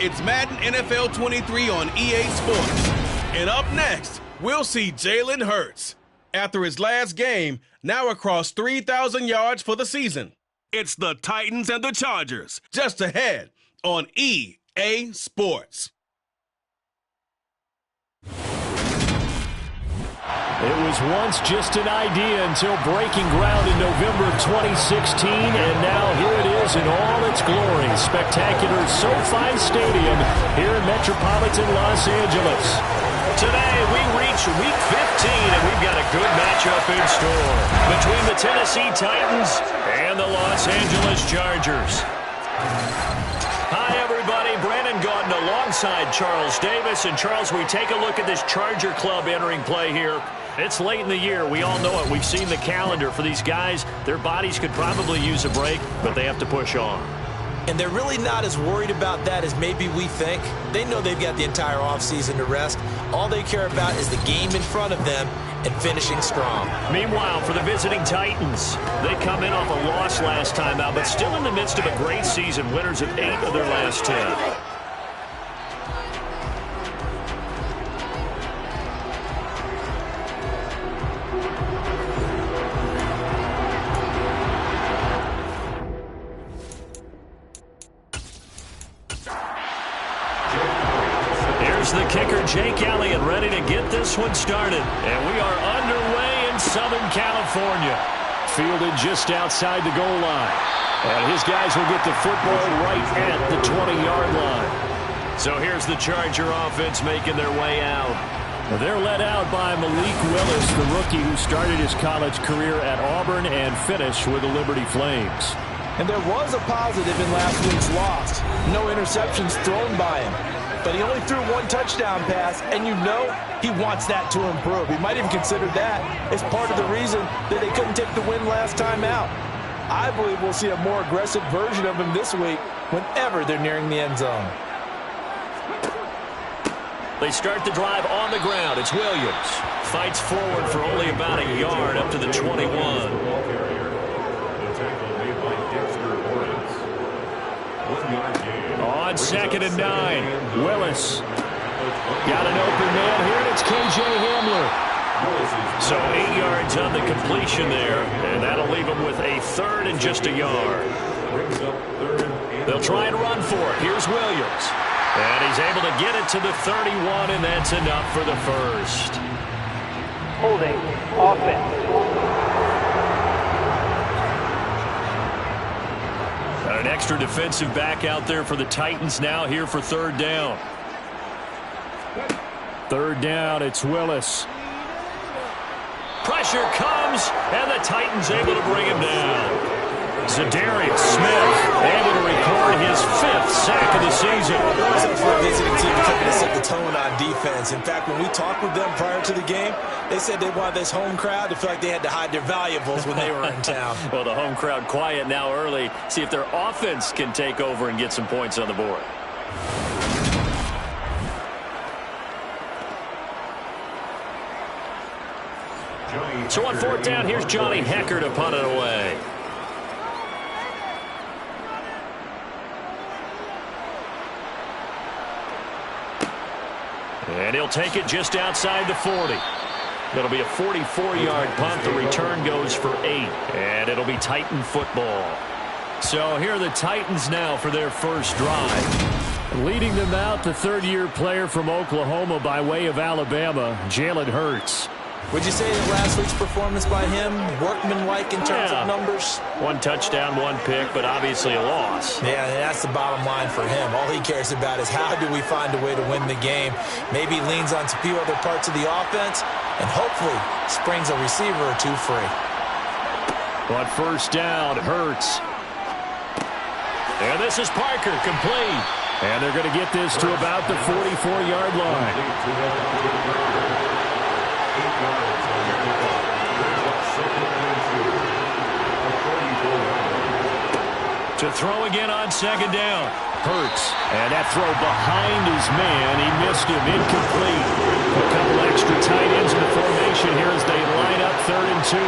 It's Madden NFL 23 on EA Sports. And up next, we'll see Jalen Hurts. After his last game, now across 3,000 yards for the season. It's the Titans and the Chargers, just ahead on EA Sports. It was once just an idea until breaking ground in November of 2016, and now here it is in all its glory. Spectacular SoFi Stadium here in metropolitan Los Angeles. Today we reach Week 15, and we've got a good matchup in store between the Tennessee Titans and the Los Angeles Chargers. Hi, everybody. Brandon Gaudin alongside Charles Davis. And, Charles, we take a look at this Charger club entering play here. It's late in the year. We all know it. We've seen the calendar for these guys. Their bodies could probably use a break, but they have to push on. And they're really not as worried about that as maybe we think. They know they've got the entire offseason to rest. All they care about is the game in front of them and finishing strong. Meanwhile, for the visiting Titans, they come in off a loss last time out, but still in the midst of a great season, winners of 8 of their last 10. The kicker, Jake Elliott, ready to get this one started. And we are underway in Southern California. Fielded just outside the goal line. And his guys will get the football right at the 20-yard line. So here's the Charger offense making their way out. They're led out by Malik Willis, the rookie who started his college career at Auburn and finished with the Liberty Flames. And there was a positive in last week's loss. No interceptions thrown by him. But he only threw one touchdown pass, and you know he wants that to improve. He might even consider that as part of the reason that they couldn't take the win last time out. I believe we'll see a more aggressive version of him this week whenever they're nearing the end zone. They start the drive on the ground. It's Williams. Fights forward for only about a yard up to the 21. On 2nd and 9, Willis. Got an open man here, and it's K.J. Hamler. So 8 yards on the completion there, and that'll leave him with a 3rd and just a yard. They'll try and run for it. Here's Williams. And he's able to get it to the 31, and that's enough for the first. Holding offense. An extra defensive back out there for the Titans now here for 3rd down. 3rd down, it's Willis. Pressure comes, and the Titans able to bring him down. Zadarius Smith able to record his 5th sack of the season. It's for a visiting team coming to set the tone on defense. In fact, when we talked with them prior to the game, they said they wanted this home crowd to feel like they had to hide their valuables when they were in town. Well, the home crowd quiet now early. See if their offense can take over and get some points on the board. So on 4th down, here's Johnny Hecker to punt it away. And he'll take it just outside the 40. It'll be a 44-yard punt. The return goes for 8. And it'll be Titan football. So here are the Titans now for their first drive. Leading them out, the 3rd-year player from Oklahoma by way of Alabama, Jalen Hurts. Would you say that last week's performance by him, workmanlike in terms of numbers? 1 touchdown, 1 pick, but obviously a loss. Yeah, that's the bottom line for him. All he cares about is how do we find a way to win the game. Maybe leans on a few other parts of the offense and hopefully springs a receiver or 2 free. On 1st down, Hurts. And this is Parker, complete. And they're going to get this to about the 44-yard line. To throw again on 2nd down. Hurts. And that throw behind his man. He missed him. Incomplete. A couple extra tight ends in the formation here as they line up 3rd and 2.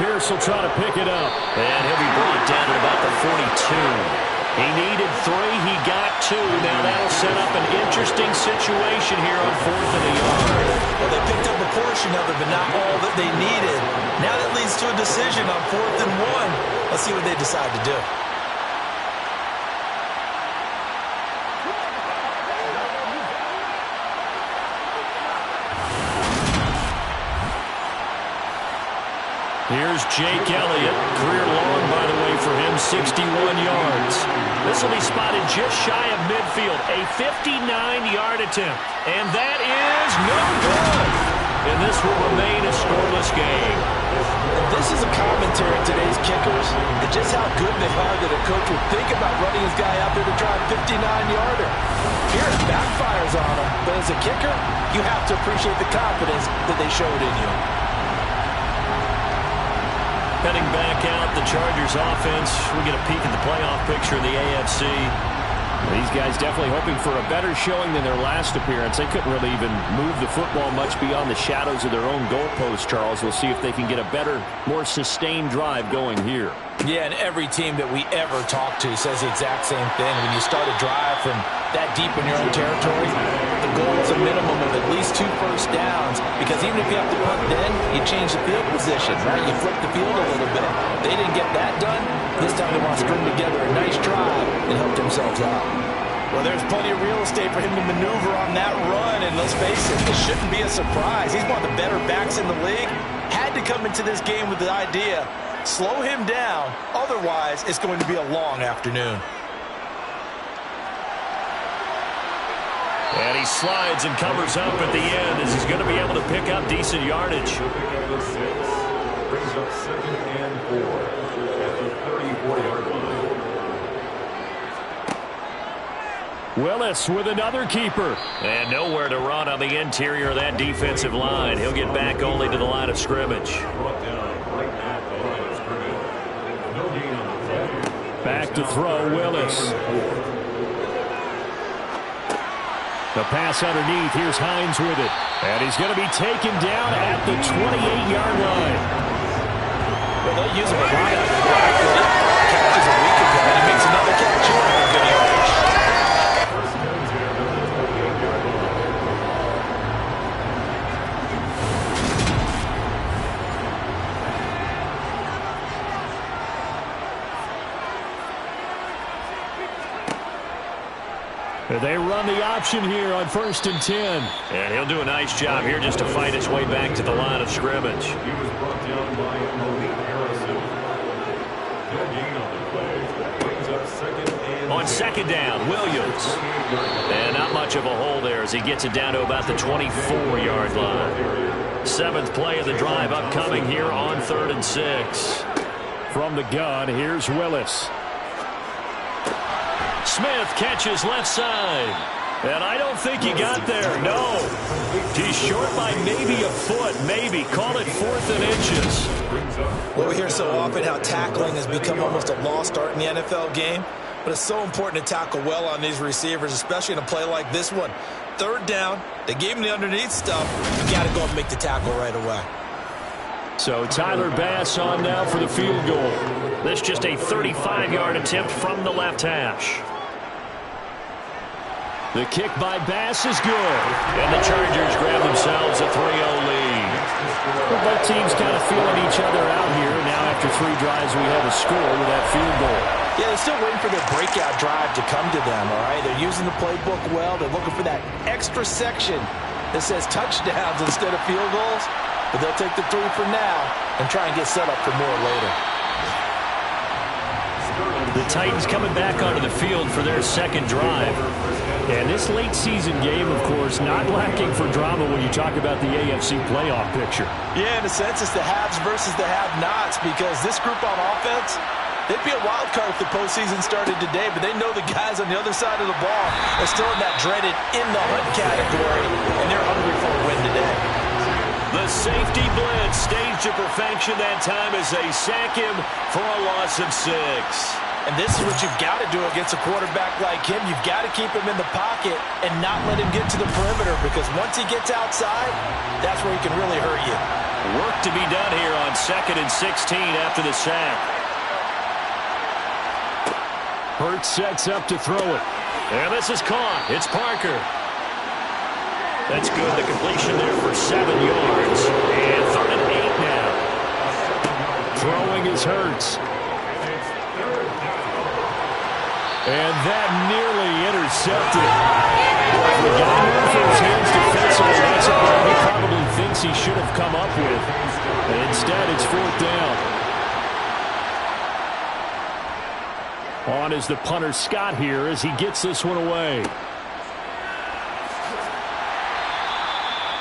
Pierce will try to pick it up. And he'll be brought down at about the 42. He needed 3. He got 2. Now that'll set up an interesting situation here on 4th and a yard. Well, they picked up a portion of it, but not all that they needed. Now that leads to a decision on 4th and 1. Let's see what they decide to do. Here's Jake Elliott. Career long, by the way, for him, 61 yards. This will be spotted just shy of midfield. A 59-yard attempt. And that is no good. And this will remain a scoreless game. And this is a commentary on today's kickers and just how good they are that a coach would think about running his guy out there to try a 59-yarder. Here it backfires on him. But as a kicker, you have to appreciate the confidence that they showed in you. Heading back out, the Chargers offense. We get a peek at the playoff picture in the AFC. These guys definitely hoping for a better showing than their last appearance. They couldn't really even move the football much beyond the shadows of their own goalpost, Charles. We'll see if they can get a better, more sustained drive going here. Yeah, and every team that we ever talk to says the exact same thing. When you start a drive from that deep in your own territory, the goal is a minimum of at least 2 first downs, because even if you have to punt then, you change the field position, right? You flip the field a little bit. They didn't get that done. This time they want to string together a nice drive and help themselves out. Well, there's plenty of real estate for him to maneuver on that run, and let's face it, this shouldn't be a surprise. He's one of the better backs in the league. Had to come into this game with the idea, slow him down, otherwise it's going to be a long afternoon. And he slides and covers up at the end as he's going to be able to pick up decent yardage. Brings up 2nd and 4 at the 34-yard line. Willis with another keeper. And nowhere to run on the interior of that defensive line. He'll get back only to the line of scrimmage. Brought down right at the line of scrimmage. No gain on the play. Back to throw, Willis. The pass underneath. Here's Hines with it. And he's going to be taken down at the 28-yard line. Well, they'll use him a lot out there. Catches a week ago, and he makes another catch here on a good yardage. They run the option here on 1st and 10. And he'll do a nice job here just to fight his way back to the line of scrimmage. He was brought down by Malik Harrison. No gain on the play. Brings up 2nd and On 2nd down, Williams. And not much of a hole there as he gets it down to about the 24-yard line. 7th play of the drive upcoming here on 3rd and 6. From the gun, here's Willis. Smith catches left side. And I don't think he got there. No. He's short by maybe a foot. Maybe. Call it 4th and inches. Well, we hear so often how tackling has become almost a lost art in the NFL game. But it's so important to tackle well on these receivers, especially in a play like this one. 3rd down. They gave him the underneath stuff. You got to go and make the tackle right away. So Tyler Bass on now for the field goal. This just a 35-yard attempt from the left hash. The kick by Bass is good. And the Chargers grab themselves a 3-0 lead. Well, both teams kind of feeling each other out here. Now after 3 drives, we have a score with that field goal. Yeah, they're still waiting for their breakout drive to come to them, all right? They're using the playbook well. They're looking for that extra section that says touchdowns instead of field goals. But they'll take the 3 for now and try and get set up for more later. The Titans coming back onto the field for their 2nd drive. And this late season game, of course, not lacking for drama when you talk about the AFC playoff picture. Yeah, in a sense, it's the haves versus the have-nots, because this group on offense, they'd be a wild card if the postseason started today, but they know the guys on the other side of the ball are still in that dreaded in-the-hunt category, and they're hungry for a win today. The safety blitz staged to perfection that time as they sack him for a loss of 6. And this is what you've got to do against a quarterback like him. You've got to keep him in the pocket and not let him get to the perimeter, because once he gets outside, that's where he can really hurt you. Work to be done here on 2nd and 16 after the sack. Hurts sets up to throw it. And this is caught. It's Parker. That's good. The completion there for 7 yards. And 3rd and 8 now. Throwing is Hurts. And that nearly intercepted. The guy moved for his hands defensively. That's a ball he probably thinks he should have come up with. And instead, it's 4th down. On is the punter Scott here as he gets this one away.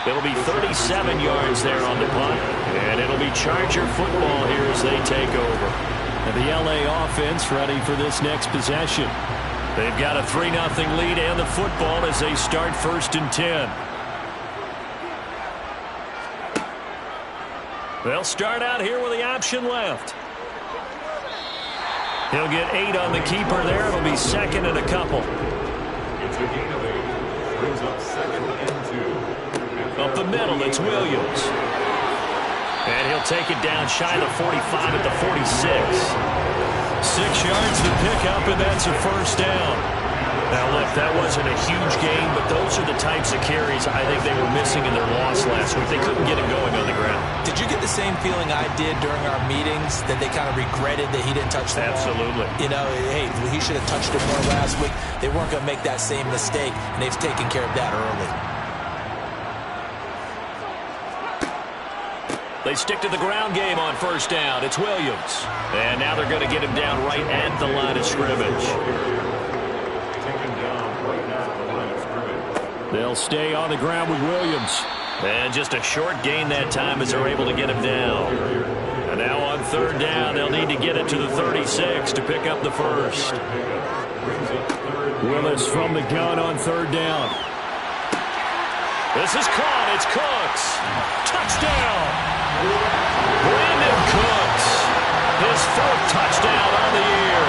It'll be 37 yards there on the punt. And it'll be Charger football here as they take over. And the LA offense ready for this next possession. They've got a 3-0 lead and the football as they start 1st and 10. They'll start out here with the option left. He'll get 8 on the keeper there. It'll be 2nd and a couple. It's a gain of 8. Brings up 2nd and 2. Up the middle, it's Williams. And he'll take it down shy of the 45 at the 46. 6 yards to pick up, and that's a 1st down. Now, look, that wasn't a huge game, but those are the types of carries I think they were missing in their loss last week. They couldn't get it going on the ground. Did you get the same feeling I did during our meetings, that they kind of regretted that he didn't touch the ball? Absolutely. You know, hey, he should have touched it more last week. They weren't going to make that same mistake, and they've taken care of that early. They stick to the ground game on 1st down. It's Williams. And now they're going to get him down right at the line of scrimmage. They'll stay on the ground with Williams. And just a short gain that time as they're able to get him down. And now on 3rd down, they'll need to get it to the 36 to pick up the 1st. Willis from the gun on 3rd down. This is caught. It's Cooks. Touchdown. Brandon Cooks. His 4th touchdown on the year.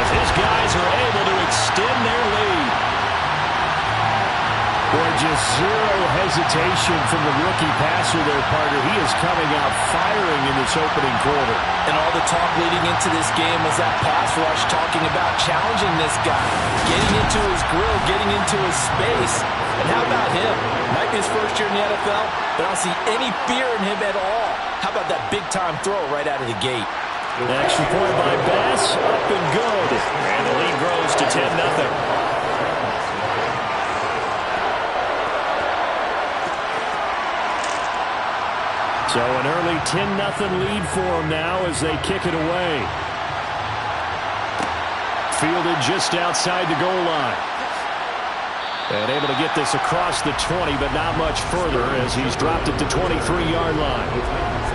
As his guys are able to extend their lead. Boy, just zero hesitation from the rookie passer there, partner. He is coming out firing in this opening quarter. And all the talk leading into this game was that pass rush, talking about challenging this guy, getting into his grill, getting into his space. And how about him? Might be his 1st year in the NFL, but I don't see any fear in him at all. How about that big-time throw right out of the gate? Extra point by Bass, up and good. And the lead grows to 10-0. So an early 10-0 lead for them now as they kick it away. Fielded just outside the goal line. And able to get this across the 20, but not much further as he's dropped it to 23-yard line.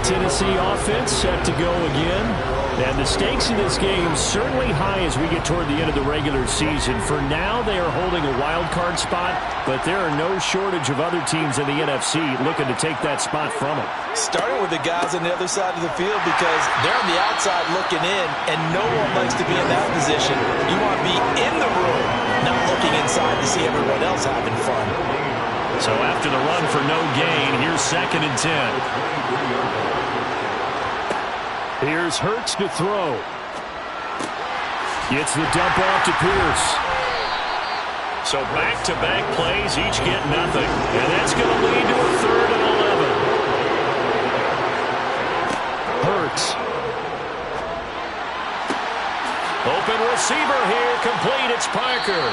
Tennessee offense set to go again. And the stakes in this game certainly high as we get toward the end of the regular season. For now, they are holding a wild card spot, but there are no shortage of other teams in the NFC looking to take that spot from them. Starting with the guys on the other side of the field, because they're on the outside looking in, and no one likes to be in that position. You want to be in the room, not looking inside to see everyone else having fun. So after the run for no gain, here's 2nd and 10. Here's Hurts to throw. Gets the dump off to Pierce. So back-to-back plays, each get nothing. And that's going to lead to a 3rd and 11. Hurts. Open receiver here, complete. It's Parker.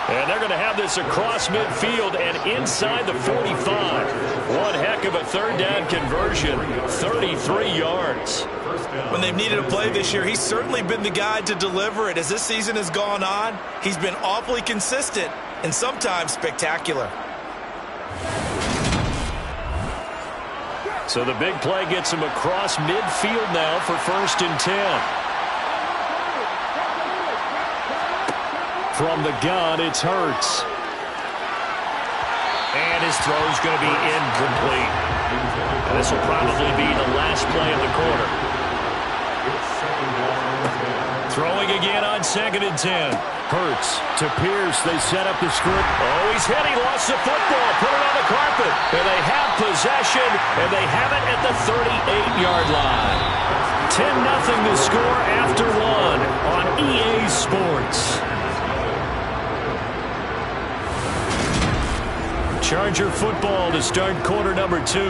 And they're going to have this across midfield and inside the 45. One heck of a 3rd down conversion, 33 yards. When they've needed a play this year, he's certainly been the guy to deliver it. As this season has gone on, he's been awfully consistent and sometimes spectacular. So the big play gets him across midfield now for 1st and 10. From the gun, it's Hurts. And his throw's going to be incomplete. And this will probably be the last play of the quarter. Throwing again on 2nd and 10. Hurts to Pierce. They set up the script. Oh, he's hit. He lost the football. Put it on the carpet. And they have possession, and they have it at the 38-yard line. 10-0 to score after one on EA Sports. Charger football to start quarter number 2.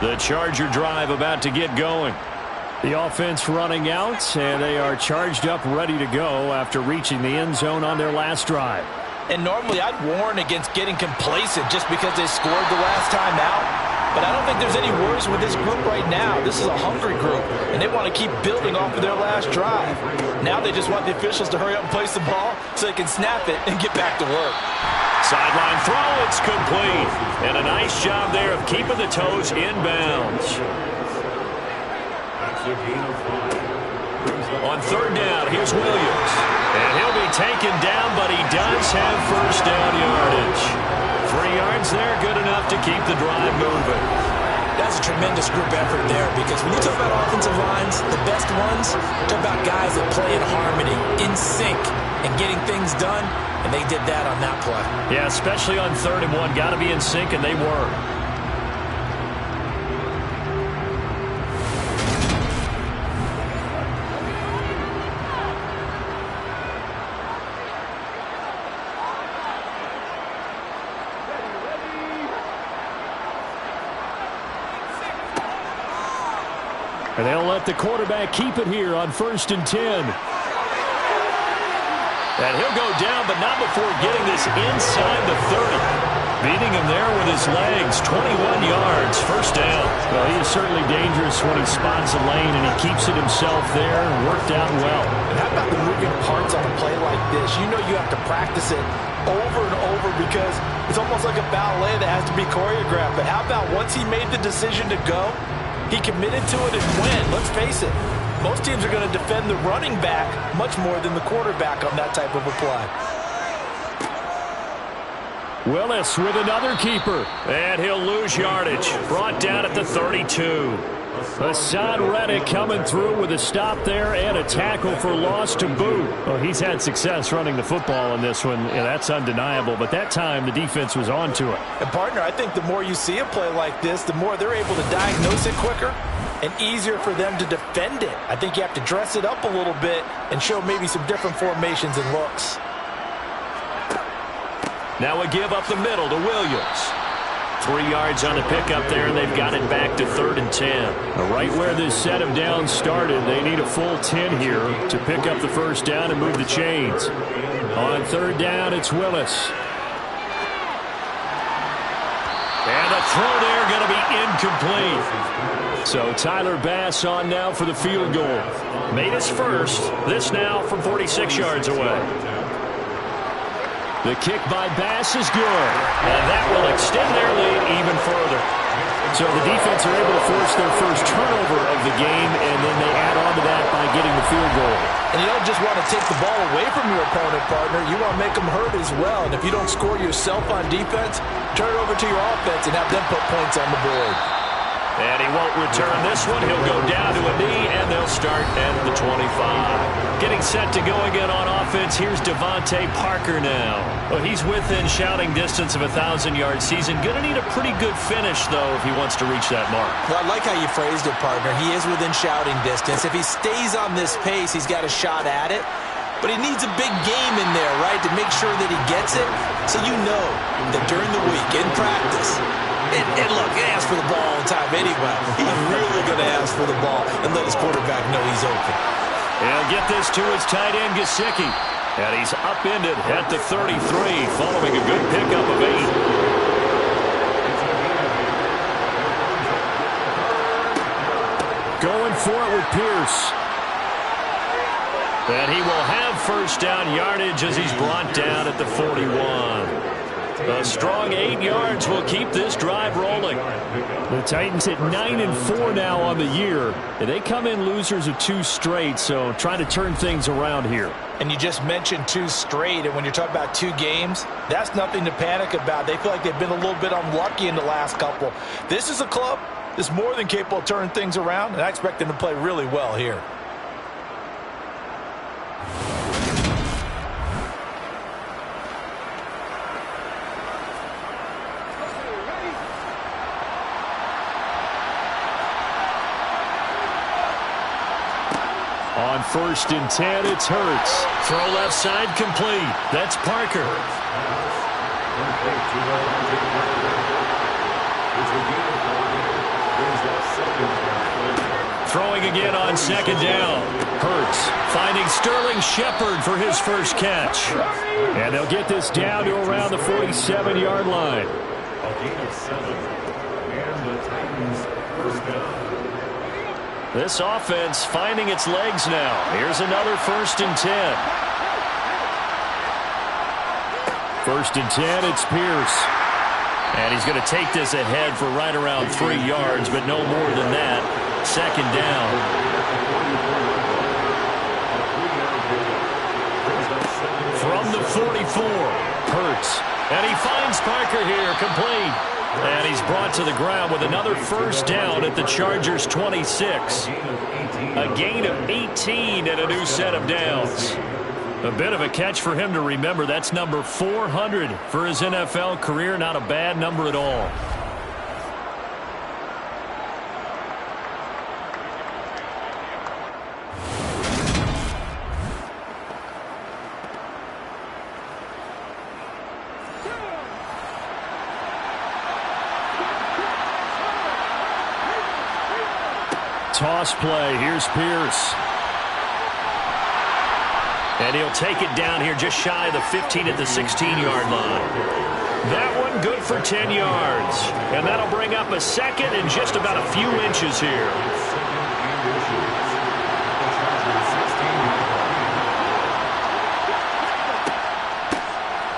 The Charger drive about to get going. The offense running out, and they are charged up, ready to go after reaching the end zone on their last drive. And normally I'd warn against getting complacent just because they scored the last time out. But I don't think there's any worries with this group right now. This is a hungry group, and they want to keep building off of their last drive. Now they just want the officials to hurry up and place the ball so they can snap it and get back to work. Sideline throw, it's complete. And a nice job there of keeping the toes in bounds. On third down, here's Williams. And he'll be taken down, but he does have first down yardage. 3 yards there, good enough to keep the drive moving. That's a tremendous group effort there, because when you talk about offensive lines, the best ones, talk about guys that play in harmony, in sync, and getting things done, and they did that on that play. Yeah, especially on 3rd and 1. Got to be in sync, and they were. And they'll let the quarterback keep it here on 1st and 10. And he'll go down, but not before getting this inside the 30. Beating him there with his legs, 21 yards, first down. Well, he is certainly dangerous when he spots a lane, and he keeps it himself there and worked out well. And how about the moving parts on a play like this? You know you have to practice it over and over because it's almost like a ballet that has to be choreographed. But how about once he made the decision to go, he committed to it and went. Let's face it, most teams are going to defend the running back much more than the quarterback on that type of a play. Willis with another keeper. And he'll lose yardage. Brought down at the 32. Hassan Reddick coming through with a stop there and a tackle for loss to boot. Well, he's had success running the football in this one, and that's undeniable. But that time, the defense was on to it. And, partner, I think the more you see a play like this, the more they're able to diagnose it quicker and easier for them to defend it. I think you have to dress it up a little bit and show maybe some different formations and looks. Now a give up the middle to Williams. 3 yards on the pickup there, and they've got it back to 3rd and 10. Right where this set of downs started, they need a full 10 here to pick up the first down and move the chains. On 3rd down, it's Willis. And a throw there going to be incomplete. So Tyler Bass on now for the field goal. Made his first. This now from 46 yards away. The kick by Bass is good. And that will extend their lead even further. So the defense are able to force their first turnover of the game, and then they add on to that by getting the field goal. And you don't just want to take the ball away from your opponent, partner. You want to make them hurt as well. And if you don't score yourself on defense, turn it over to your offense and have them put points on the board. And he won't return this one. He'll go down to a knee, and they'll start at the 25. Getting set to go again on offense, here's Devontae Parker now. Well, he's within shouting distance of a 1,000-yard season. Going to need a pretty good finish, though, if he wants to reach that mark. Well, I like how you phrased it, partner. He is within shouting distance. If he stays on this pace, he's got a shot at it. But he needs a big game in there, right, to make sure that he gets it. So you know that during the week, in practice, and look, he asked for the ball all the time anyway. He's really going to ask for the ball and let his quarterback know he's open. He'll get this to his tight end, Gesicki. And he's upended at the 33, following a good pickup of 8. Going for it with Pierce. And he will have first down yardage as he's brought down at the 41. A strong 8 yards will keep this drive rolling. The Titans at 9-4 now on the year. They come in losers of 2 straight, so trying to turn things around here. And you just mentioned 2 straight, and when you're talking about 2 games, that's nothing to panic about. They feel like they've been a little bit unlucky in the last couple. This is a club that's more than capable of turning things around, and I expect them to play really well here. On 1st and 10, it's Hurts. Throw left side complete. That's Parker. Throwing again on 2nd down. Hurts finding Sterling Shepard for his first catch. And they'll get this down to around the 47-yard line. A gain of 7. And the Titans first down. This offense finding its legs now. Here's another 1st and 10. 1st and 10, it's Pierce. And he's going to take this ahead for right around 3 yards, but no more than that. 2nd down. From the 44, Hurts. And he finds Parker here, complete. And he's brought to the ground with another 1st down at the Chargers' 26. A gain of 18 and a new set of downs. A bit of a catch for him to remember. That's number 400 for his NFL career. Not a bad number at all. Toss play. Here's Pierce. And he'll take it down here just shy of the 15 at the 16-yard line. That one good for 10 yards. And that'll bring up a 2nd and just about a few inches here.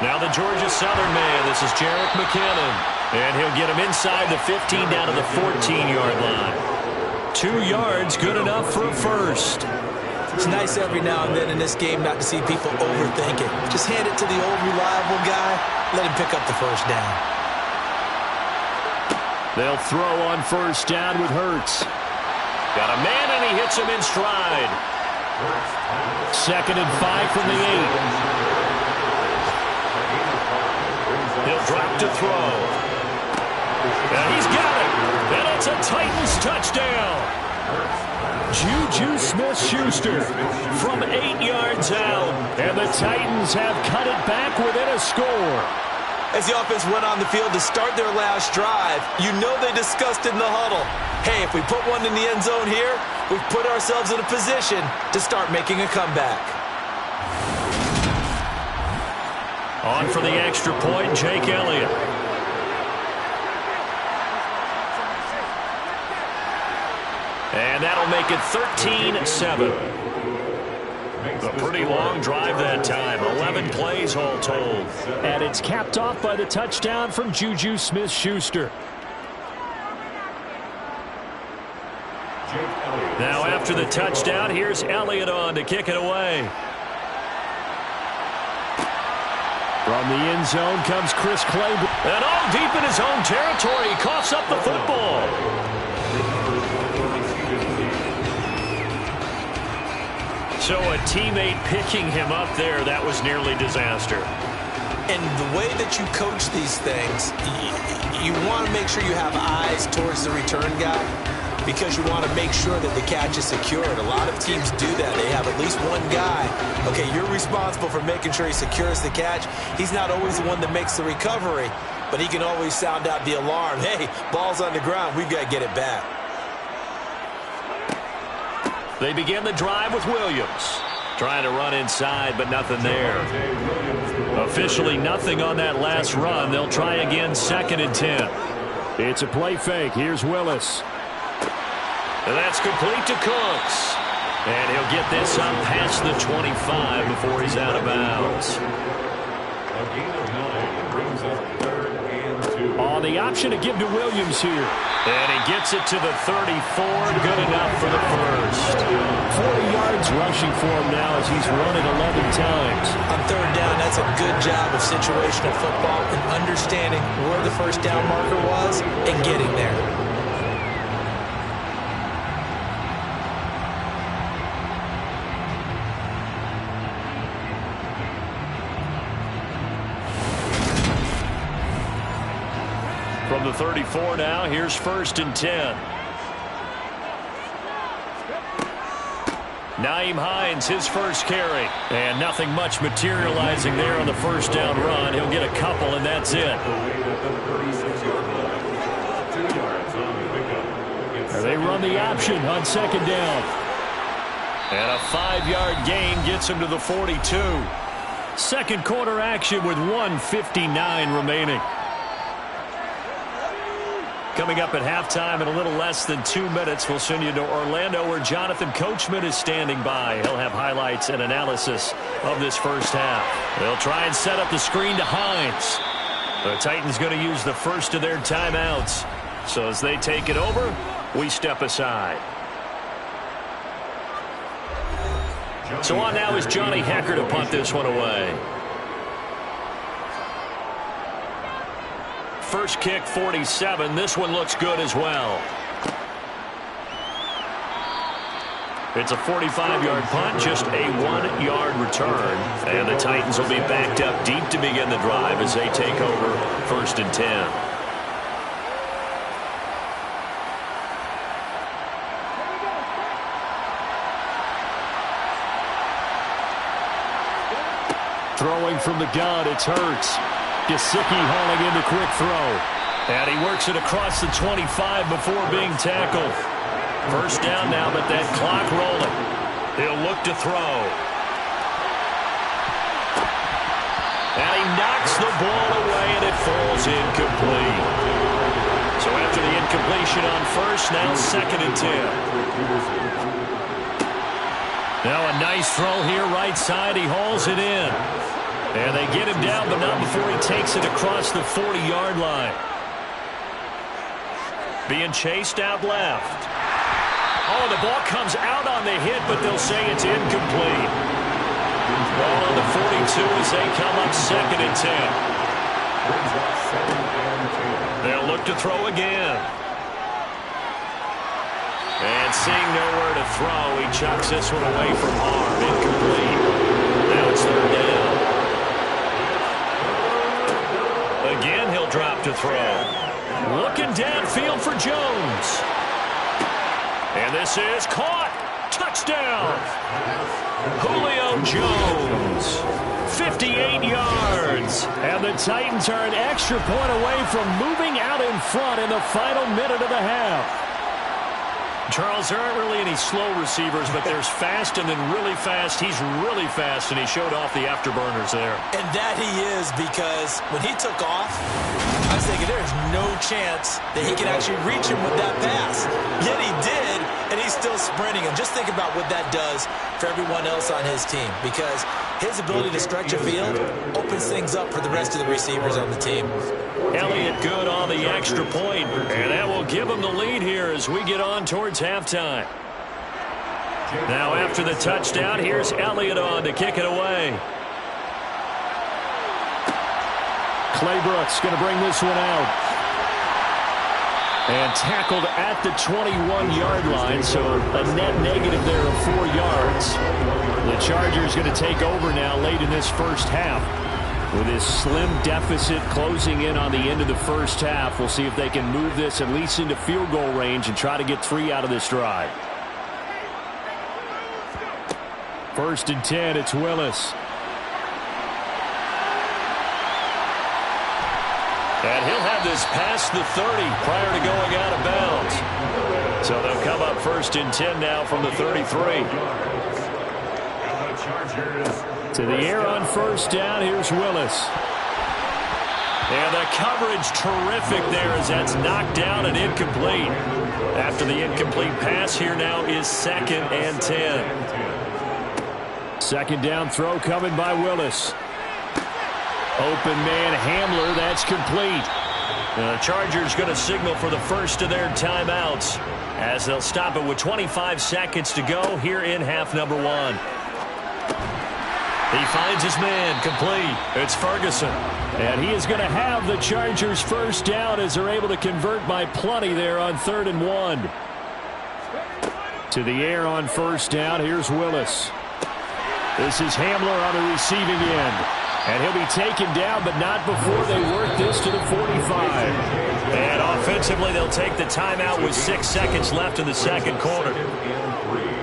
Now the Georgia Southern man. This is Jerick McKinnon. And he'll get him inside the 15 down to the 14-yard line. 2 yards, good enough for a first. It's nice every now and then in this game not to see people overthink it. Just hand it to the old reliable guy. Let him pick up the 1st down. They'll throw on 1st down with Hurts. Got a man and he hits him in stride. 2nd and 5 from the 8. He'll drop to throw. And he's got it. And it's a Titans touchdown. Juju Smith-Schuster From 8 yards out. And the Titans have cut it back within a score. As the offense went on the field to start their last drive, you know they discussed in the huddle, hey, if we put one in the end zone here, we've put ourselves in a position to start making a comeback. On for the extra point, Jake Elliott. And that'll make it 13-7. A pretty long drive that time. 11 plays all told. And it's capped off by the touchdown from Juju Smith-Schuster. Now after the touchdown, here's Elliott on to kick it away. From the end zone comes Chris Claiborne. And all deep in his own territory, he coughs up the football. So a teammate picking him up there, that was nearly disaster. And the way that you coach these things, you want to make sure you have eyes towards the return guy because you want to make sure that the catch is secured. A lot of teams do that. They have at least one guy. Okay, you're responsible for making sure he secures the catch. He's not always the one that makes the recovery, but he can always sound out the alarm. Hey, ball's on the ground. We've got to get it back. They begin the drive with Williams. Trying to run inside, but nothing there. Officially nothing on that last run. They'll try again 2nd and 10. It's a play fake. Here's Willis. And that's complete to Cooks. And he'll get this up past the 25 before he's out of bounds. A gain of 9 brings up 3rd and 2. On the option to give to Williams here. And he gets it to the 34. Good enough for the first. 40 yards rushing for him now as he's run it 11 times. On 3rd down, that's a good job of situational football and understanding where the 1st down marker was and getting there. From the 34 now, here's 1st and 10. Naeem Hines, his first carry. And nothing much materializing there on the first down run. He'll get a couple, and that's it. They run the option on second down. And a 5-yard gain gets him to the 42. Second quarter action with 1:59 remaining. Coming up at halftime in a little less than 2 minutes, we'll send you to Orlando where Jonathan Coachman is standing by. He'll have highlights and analysis of this first half. They'll try and set up the screen to Hines. The Titans going to use the first of their timeouts. So as they take it over, we step aside. So on now is Johnny Hecker to punt this one away. First kick, 47. This one looks good as well. It's a 45-yard punt, just a 1-yard return. And the Titans will be backed up deep to begin the drive as they take over first and 10. Throwing from the gun, it's Hurts. Gesicki hauling in the quick throw. And he works it across the 25 before being tackled. First down now, but that clock rolling. He'll look to throw. And he knocks the ball away, and it falls incomplete. So after the incompletion on first, now second and 10. Now a nice throw here, right side. He hauls it in. And they get him down, but not before he takes it across the 40-yard line. Being chased out left. Oh, the ball comes out on the hit, but they'll say it's incomplete. Ball on the 42 as they come up second and 10. They'll look to throw again. And seeing nowhere to throw, he chucks this one away from arm. Incomplete. Now it's third down. Again, he'll drop to throw. Looking downfield for Jones. And this is caught. Touchdown. Julio Jones. 58 yards. And the Titans are an extra point away from moving out in front in the final minute of the half. Charles, there aren't really any slow receivers, but there's fast and then really fast. He's really fast, and he showed off the afterburners there. And that he is, because when he took off, I was thinking there's no chance that he can actually reach him with that pass. Yet he did, and he's still sprinting. And just think about what that does for everyone else on his team, because his ability to stretch a field opens things up for the rest of the receivers on the team. Elliott good on the extra point, and that will give him the lead here as we get on towards halftime. Now after the touchdown, here's Elliott on to kick it away. Claybrook's going to bring this one out. And tackled at the 21-yard line, so a net negative there of 4 yards. The Chargers going to take over now late in this first half. With this slim deficit closing in on the end of the first half, we'll see if they can move this at least into field goal range and try to get 3 out of this drive. First and 10, it's Willis. And he'll have this past the 30 prior to going out of bounds. So they'll come up first and 10 now from the 33. To the air on first down, here's Willis. And the coverage terrific there as that's knocked down and incomplete. After the incomplete pass, here now is second and 10. Second down throw coming by Willis. Open man Hamler, that's complete. The Chargers going to signal for the first of their timeouts as they'll stop it with 25 seconds to go here in half number 1. He finds his man, complete. It's Ferguson. And he is going to have the Chargers first down as they're able to convert by plenty there on 3rd and 1. To the air on first down, here's Willis. This is Hamler on the receiving end. And he'll be taken down, but not before they work this to the 45. And offensively, they'll take the timeout with 6 seconds left in the second quarter.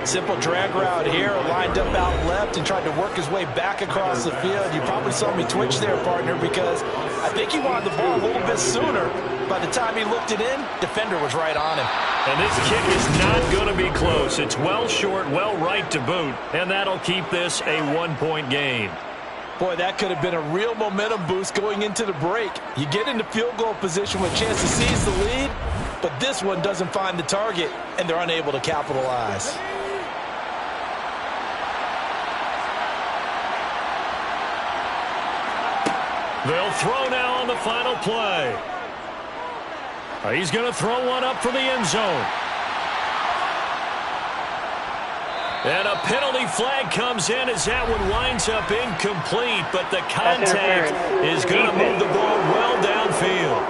Simple drag route here, lined up out left and tried to work his way back across the field. You probably saw me twitch there, partner, because I think he wanted the ball a little bit sooner. By the time he looked it in, defender was right on him. And this kick is not going to be close. It's well short, well right to boot, and that'll keep this a 1-point game. Boy, that could have been a real momentum boost going into the break. You get into field goal position with a chance to seize the lead, but this one doesn't find the target, and they're unable to capitalize. They'll throw now on the final play. He's going to throw one up for the end zone. And a penalty flag comes in as that one winds up incomplete, but the contact is going to move the ball well downfield.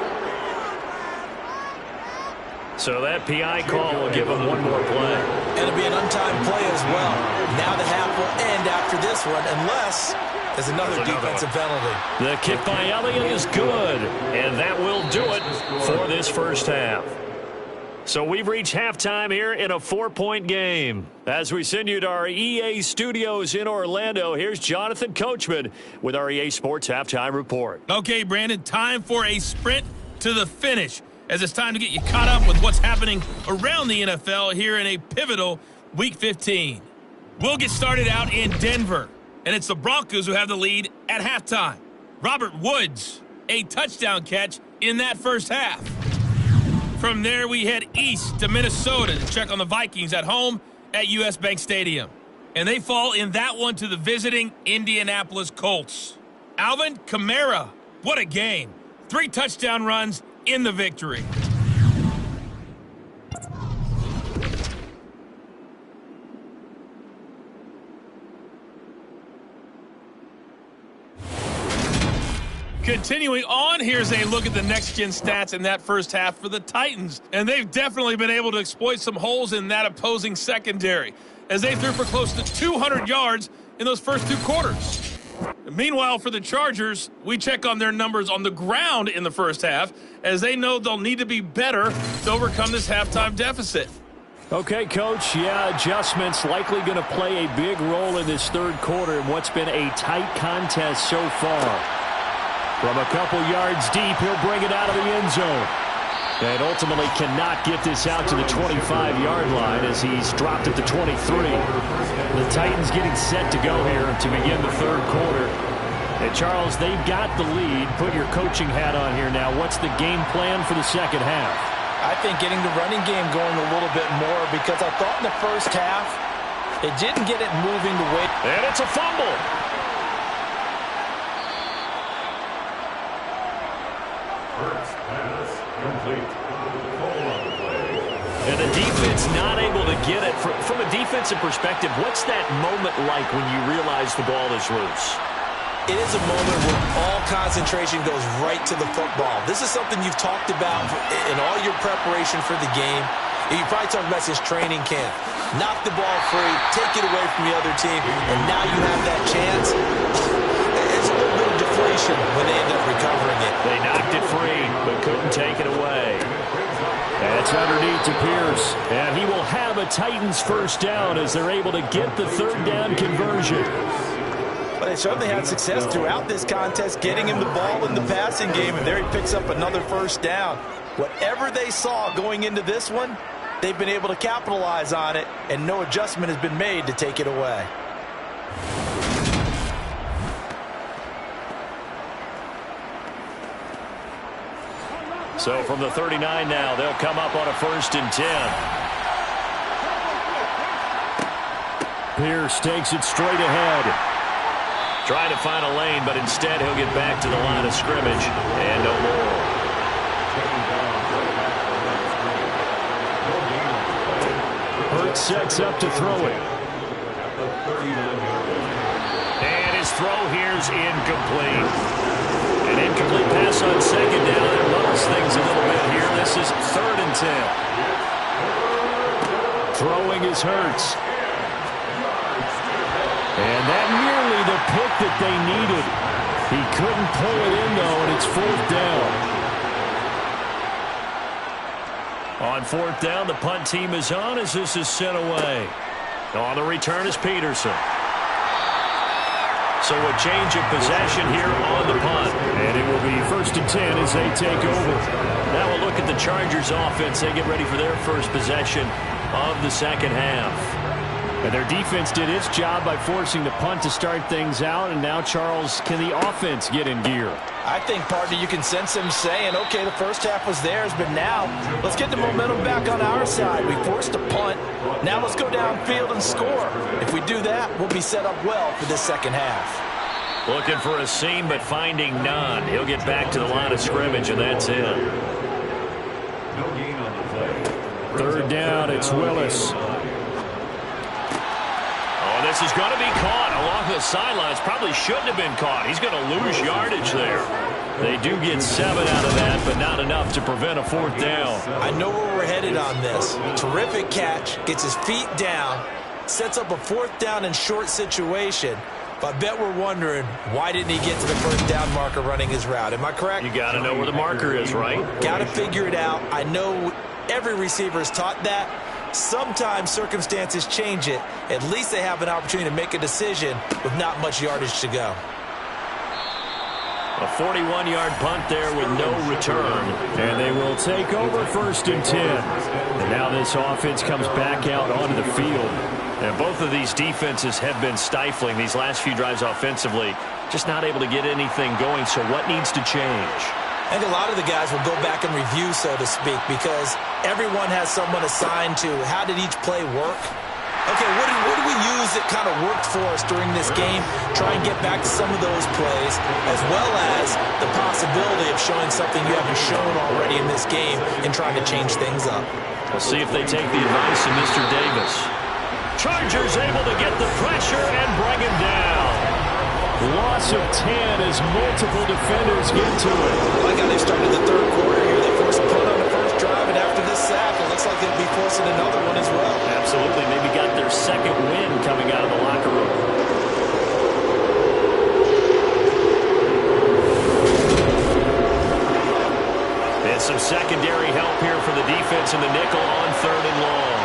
So that PI call will give him one more play. It'll be an untimed play as well. Now the half will end after this one, unless there's another defensive penalty. The kick by Elliott is good, and that will do it for this first half. So we've reached halftime here in a 4-point game. As we send you to our EA studios in Orlando, here's Jonathan Coachman with our EA Sports Halftime Report. Okay, Brandon, time for a sprint to the finish, as it's time to get you caught up with what's happening around the NFL here in a pivotal Week 15. We'll get started out in Denver, and it's the Broncos who have the lead at halftime. Robert Woods, a touchdown catch in that first half. From there, we head east to Minnesota to check on the Vikings at home at US Bank Stadium. And they fall in that one to the visiting Indianapolis Colts. Alvin Kamara, what a game. 3 touchdown runs in the victory. Continuing on, here's a look at the next-gen stats in that first half for the Titans. And they've definitely been able to exploit some holes in that opposing secondary, as they threw for close to 200 yards in those first 2 quarters. Meanwhile, for the Chargers, we check on their numbers on the ground in the first half, as they know they'll need to be better to overcome this halftime deficit. Okay, Coach, adjustments likely going to play a big role in this third quarter in what's been a tight contest so far. From a couple yards deep, he'll bring it out of the end zone. And ultimately cannot get this out to the 25-yard line as he's dropped at the 23. The Titans getting set to go here to begin the third quarter. And Charles, they've got the lead. Put your coaching hat on here now. What's the game plan for the second half? I think getting the running game going a little bit more, because I thought in the first half it didn't get it moving the way. And it's a fumble. First pass complete. Call on the play. And the defense not able to get it. From a defensive perspective, what's that moment like when you realize the ball is loose? It is a moment where all concentration goes right to the football. This is something you've talked about in all your preparation for the game. You probably talked about since training camp. Knock the ball free, take it away from the other team, and now you have that chance. It's a little bit of deflation when they end up recovering it. They knocked it free, but couldn't take it away. That's underneath to Pierce. And he will have a Titans first down as they're able to get the third down conversion. But they certainly had success throughout this contest, getting him the ball in the passing game, and there he picks up another first down. Whatever they saw going into this one, they've been able to capitalize on it, and no adjustment has been made to take it away. So from the 39 now, they'll come up on a 1st and 10. Pierce takes it straight ahead. Trying to find a lane, but instead he'll get back to the line of scrimmage and no more. Hurts sets up to throw it. And his throw here's incomplete. An incomplete pass on 2nd down. It levels things a little bit here. This is 3rd and 10. Throwing is Hurts. And that nearly the pick that they needed. He couldn't pull it in, though, and it's 4th down. On 4th down, the punt team is on as this is sent away. On the return is Peterson. So a change of possession here on the punt. And it will be 1st and 10 as they take over. Now we'll look at the Chargers offense. They get ready for their first possession of the second half. And their defense did its job by forcing the punt to start things out. And now, Charles, can the offense get in gear? I think, partner, you can sense him saying, okay, the first half was theirs, but now let's get the momentum back on our side. We forced a punt. Now let's go downfield and score. If we do that, we'll be set up well for this second half. Looking for a seam, but finding none. He'll get back to the line of scrimmage, and that's it. No gain on the play. 3rd down, it's Willis. Oh, this is going to be caught along the sidelines. Probably shouldn't have been caught. He's going to lose yardage there. They do get 7 out of that, but not enough to prevent a 4th down. I know where we're headed on this. Terrific catch, gets his feet down, sets up a 4th down and short situation. But I bet we're wondering, why didn't he get to the 1st down marker running his route? Am I correct? You got to know where the marker is, right? Got to figure it out. I know every receiver is taught that. Sometimes circumstances change it. At least they have an opportunity to make a decision with not much yardage to go. A 41-yard punt there with no return. And they will take over 1st and 10. And now this offense comes back out onto the field. And both of these defenses have been stifling these last few drives offensively. Just not able to get anything going, so what needs to change? I think a lot of the guys will go back and review, so to speak, because everyone has someone assigned to how did each play work. Okay, what did we use that kind of worked for us during this game? Try and get back to some of those plays, as well as the possibility of showing something you haven't shown already in this game and trying to change things up. We'll see if they take the advice of Mr. Davis. Chargers able to get the pressure and bring him down. Loss of 10 as multiple defenders get to it. I like how they started the 3rd quarter here. They forced a punt on the first drive, and after this sack, it looks like they'll be forcing another one as well. Absolutely. Maybe got their second win coming out of the locker room. And some secondary help here for the defense in the nickel on 3rd and long.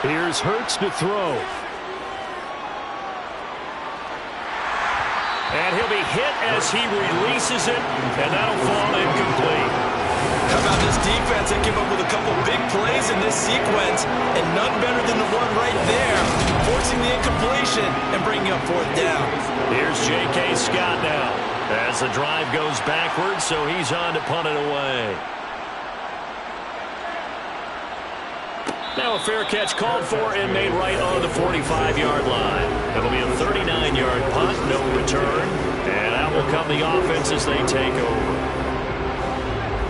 Here's Hurts to throw. And he'll be hit as he releases it, and that'll fall incomplete. How about this defense? They came up with a couple big plays in this sequence, and none better than the one right there, forcing the incompletion and bringing up 4th down. Here's J.K. Scott now, as the drive goes backwards, so he's on to punt it away. Now a fair catch called for and made right on the 45-yard line. It'll be a 39-yard punt, no return. And out will come the offense as they take over.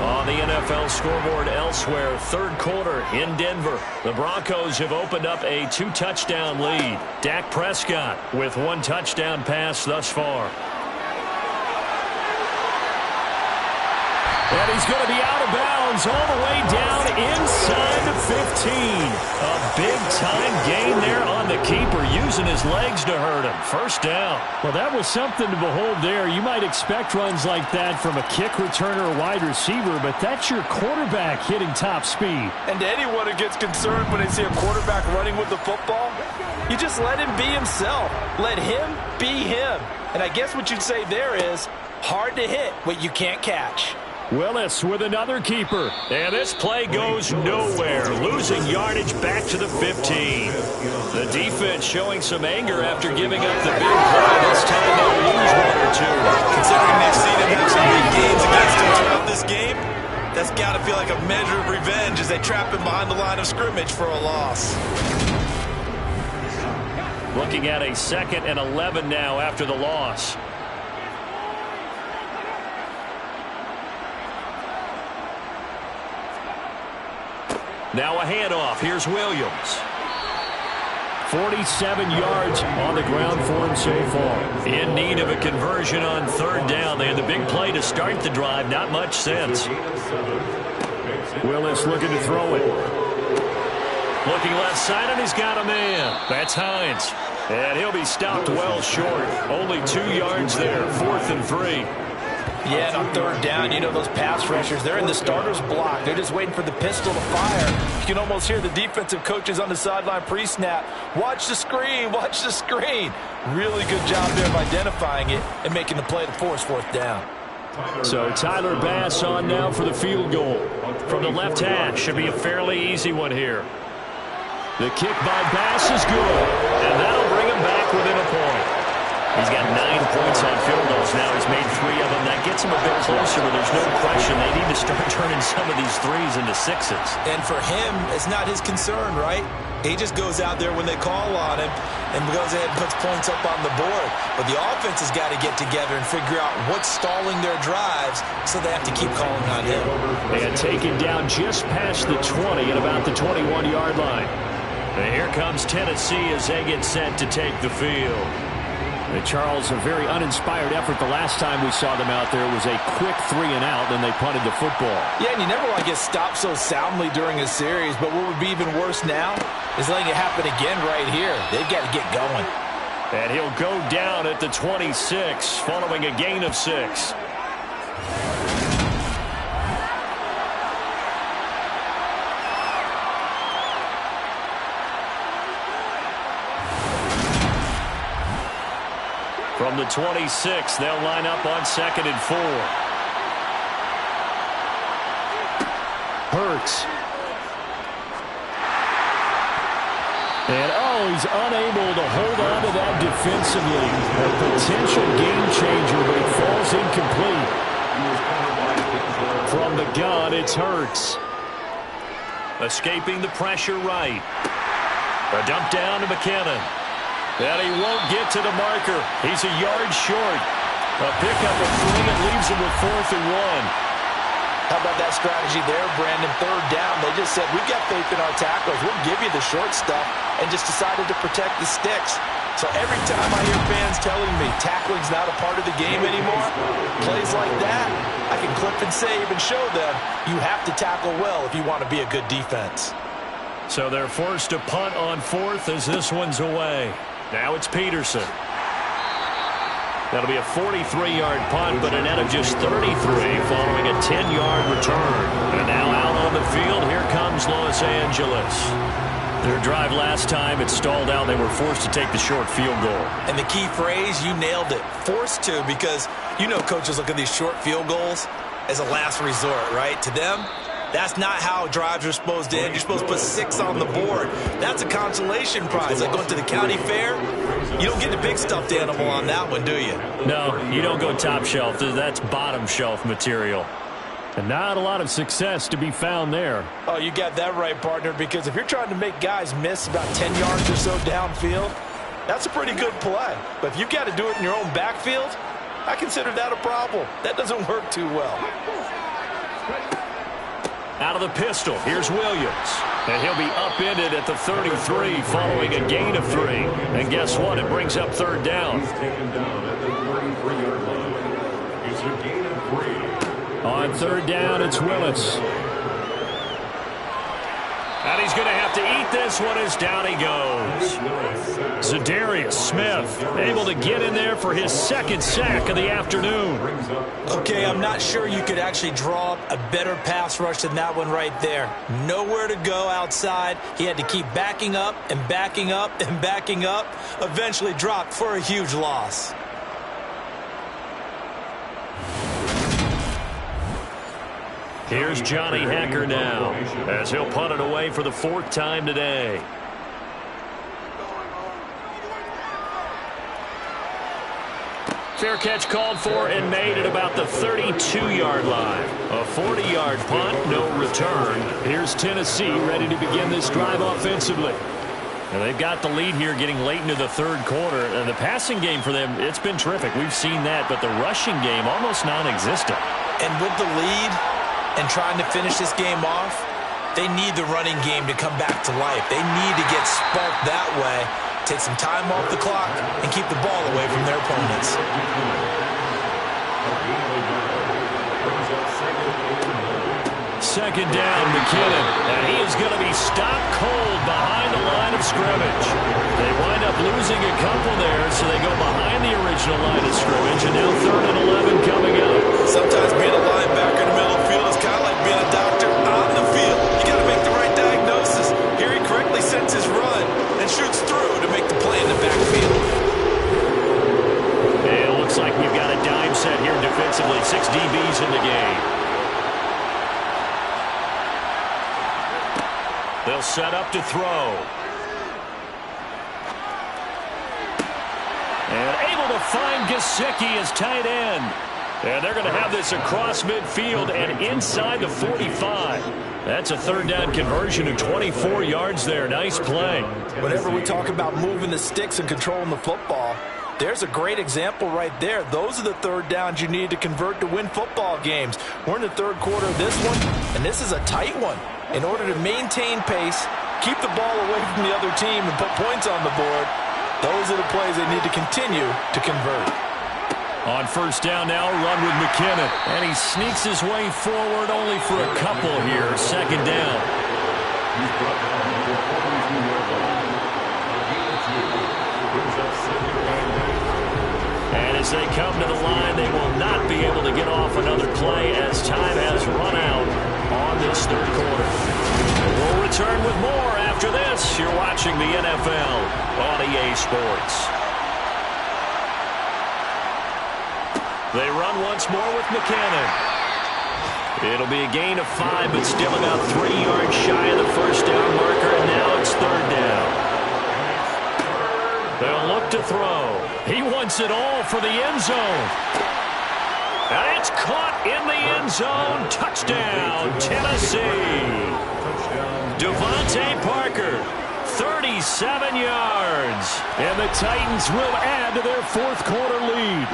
On the NFL scoreboard elsewhere, 3rd quarter in Denver. The Broncos have opened up a 2-touchdown lead. Dak Prescott with 1 touchdown pass thus far. And he's going to be out of bounds all the way down inside the 15. A big-time gain there on the keeper, using his legs to hurt him. 1st down. Well, that was something to behold there. You might expect runs like that from a kick returner or wide receiver, but that's your quarterback hitting top speed. And to anyone who gets concerned when they see a quarterback running with the football, you just let him be himself. Let him be him. And I guess what you'd say there is hard to hit what you can't catch. Willis with another keeper. And this play goes nowhere. Losing yardage back to the 15. The defense showing some anger after giving up the big play. This time they'll lose 1 or 2. Considering they've seen him have some big games against him throughout this game, that's got to feel like a measure of revenge as they trap him behind the line of scrimmage for a loss. Looking at a 2nd and 11 now after the loss. Now a handoff. Here's Williams. 47 yards on the ground for him so far. In need of a conversion on 3rd down. They had the big play to start the drive. Not much sense. Willis looking to throw it. Looking left side, and he's got a man. That's Hines. And he'll be stopped well short. Only 2 yards there. 4th and 3. Yeah, and on third down, you know those pass rushers, they're in the starter's block. They're just waiting for the pistol to fire. You can almost hear the defensive coaches on the sideline pre-snap. Watch the screen, watch the screen. Really good job there of identifying it and making the play to force fourth down. So Tyler Bass on now for the field goal. From the left hash, should be a fairly easy one here. The kick by Bass is good. And that'll bring him back within a point. He's got 9 points on field goals now. He's made 3 of them. That gets him a bit closer, but there's no question they need to start turning some of these threes into sixes. And for him, it's not his concern, right? He just goes out there when they call on him and goes ahead and puts points up on the board. But the offense has got to get together and figure out what's stalling their drives, so they have to keep calling on him. They had taken down just past the 20 at about the 21-yard line. And here comes Tennessee as they get set to take the field. Charles, a very uninspired effort the last time we saw them out there. It was a quick 3 and out, then they punted the football. Yeah, and you never want to get stopped so soundly during a series, but what would be even worse now is letting it happen again right here. They've got to get going. And he'll go down at the 26 following a gain of 6. From the 26, they'll line up on 2nd and 4. Hurts. And, he's unable to hold on to that defensively. A potential game changer, but it falls incomplete. From the gun, it's Hurts. Escaping the pressure right. A dump down to McKinnon. And he won't get to the marker. He's a yard short. A pickup of 3 and leaves him with 4th and 1. How about that strategy there, Brandon? Third down, they just said, we've got faith in our tacklers. We'll give you the short stuff, and just decided to protect the sticks. So every time I hear fans telling me tackling's not a part of the game anymore, plays like that, I can clip and save and show them you have to tackle well if you want to be a good defense. So they're forced to punt on 4th as this one's away. Now it's Peterson. That'll be a 43-yard punt, but a net of just 33 following a 10-yard return. And now out on the field, here comes Los Angeles. Their drive last time, it stalled out. They were forced to take the short field goal. And the key phrase, you nailed it, forced to, because you know coaches look at these short field goals as a last resort, right? To them, that's not how drives are supposed to end. You're supposed to put 6 on the board. That's a consolation prize. Like going to the county fair, you don't get the big stuffed animal on that one, do you? No, you don't go top shelf. That's bottom shelf material. And not a lot of success to be found there. Oh, you got that right, partner, because if you're trying to make guys miss about 10 yards or so downfield, that's a pretty good play. But if you've got to do it in your own backfield, I consider that a problem. That doesn't work too well. Out of the pistol, here's Williams. And he'll be upended at the 33 following a gain of 3. And guess what? It brings up 3rd down. He's taken down at the 33-yard line. It's a gain of 3. On 3rd down, it's Willis. And he's going to have to eat this one as down he goes. Za'Darius Smith able to get in there for his 2nd sack of the afternoon. Okay, I'm not sure you could actually draw up a better pass rush than that one right there. Nowhere to go outside. He had to keep backing up and backing up and backing up. Eventually dropped for a huge loss. Here's Johnny Hacker now as he'll punt it away for the 4th time today. Fair catch called for and made at about the 32-yard line. A 40-yard punt, no return. Here's Tennessee ready to begin this drive offensively. And they've got the lead here getting late into the 3rd quarter. And the passing game for them, it's been terrific. We've seen that, but the rushing game almost non-existent. And with the lead and trying to finish this game off, they need the running game to come back to life. They need to get sparked that way, take some time off the clock, and keep the ball away from their opponents. second down, McKinnon. And he is going to be stopped cold behind the line of scrimmage. They wind up losing a couple there, so they go behind the original line of scrimmage. And now 3rd and 11 coming up. Sometimes being a linebacker in the middle of the field is kind of like being a doctor on the field. You got to make the right diagnosis. Here he correctly sets his run and shoots through to make the play in the backfield. And it looks like we've got a dime set here defensively. 6 DBs in the game. They'll set up to throw. And able to find Gesicki as tight end. And they're going to have this across midfield and inside the 45. That's a 3rd down conversion of 24 yards there. Nice play. Whenever we talk about moving the sticks and controlling the football, there's a great example right there. Those are the 3rd downs you need to convert to win football games. We're in the 3rd quarter of this one, and this is a tight one. In order to maintain pace, keep the ball away from the other team, and put points on the board, those are the plays they need to continue to convert. On 1st down now, run with McKinnon. And he sneaks his way forward only for a couple here. 2nd down. And as they come to the line, they will not be able to get off another play as time has run out on this 3rd quarter. We'll return with more after this. You're watching the NFL on EA Sports. They run once more with McKinnon. It'll be a gain of 5, but still about 3 yards shy of the 1st down marker, and now it's 3rd down. They'll look to throw. He wants it all for the end zone. And it's caught in the end zone. Touchdown, Tennessee. Devontae Parker, 37 yards. And the Titans will add to their 4th quarter lead.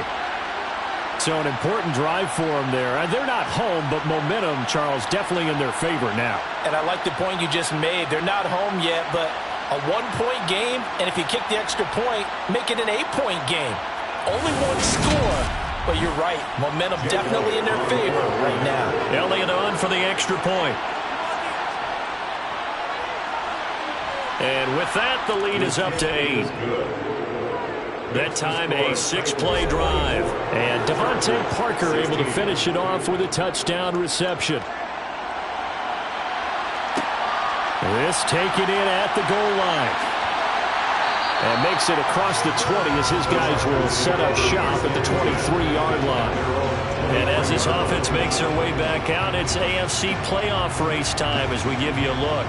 So an important drive for them there. They're not home, but momentum, Charles, definitely in their favor now. And I like the point you just made. They're not home yet, but a 1-point game, and if you kick the extra point, make it an 8-point game. Only 1 score, but you're right. Momentum definitely in their favor right now. Elliott on for the extra point. And with that, the lead is up to 8. That time a 6-play drive. And Devontae Parker able to finish it off with a touchdown reception. This taken in at the goal line. And makes it across the 20 as his guys will set up shop at the 23-yard line. And as this offense makes their way back out, it's AFC playoff race time as we give you a look.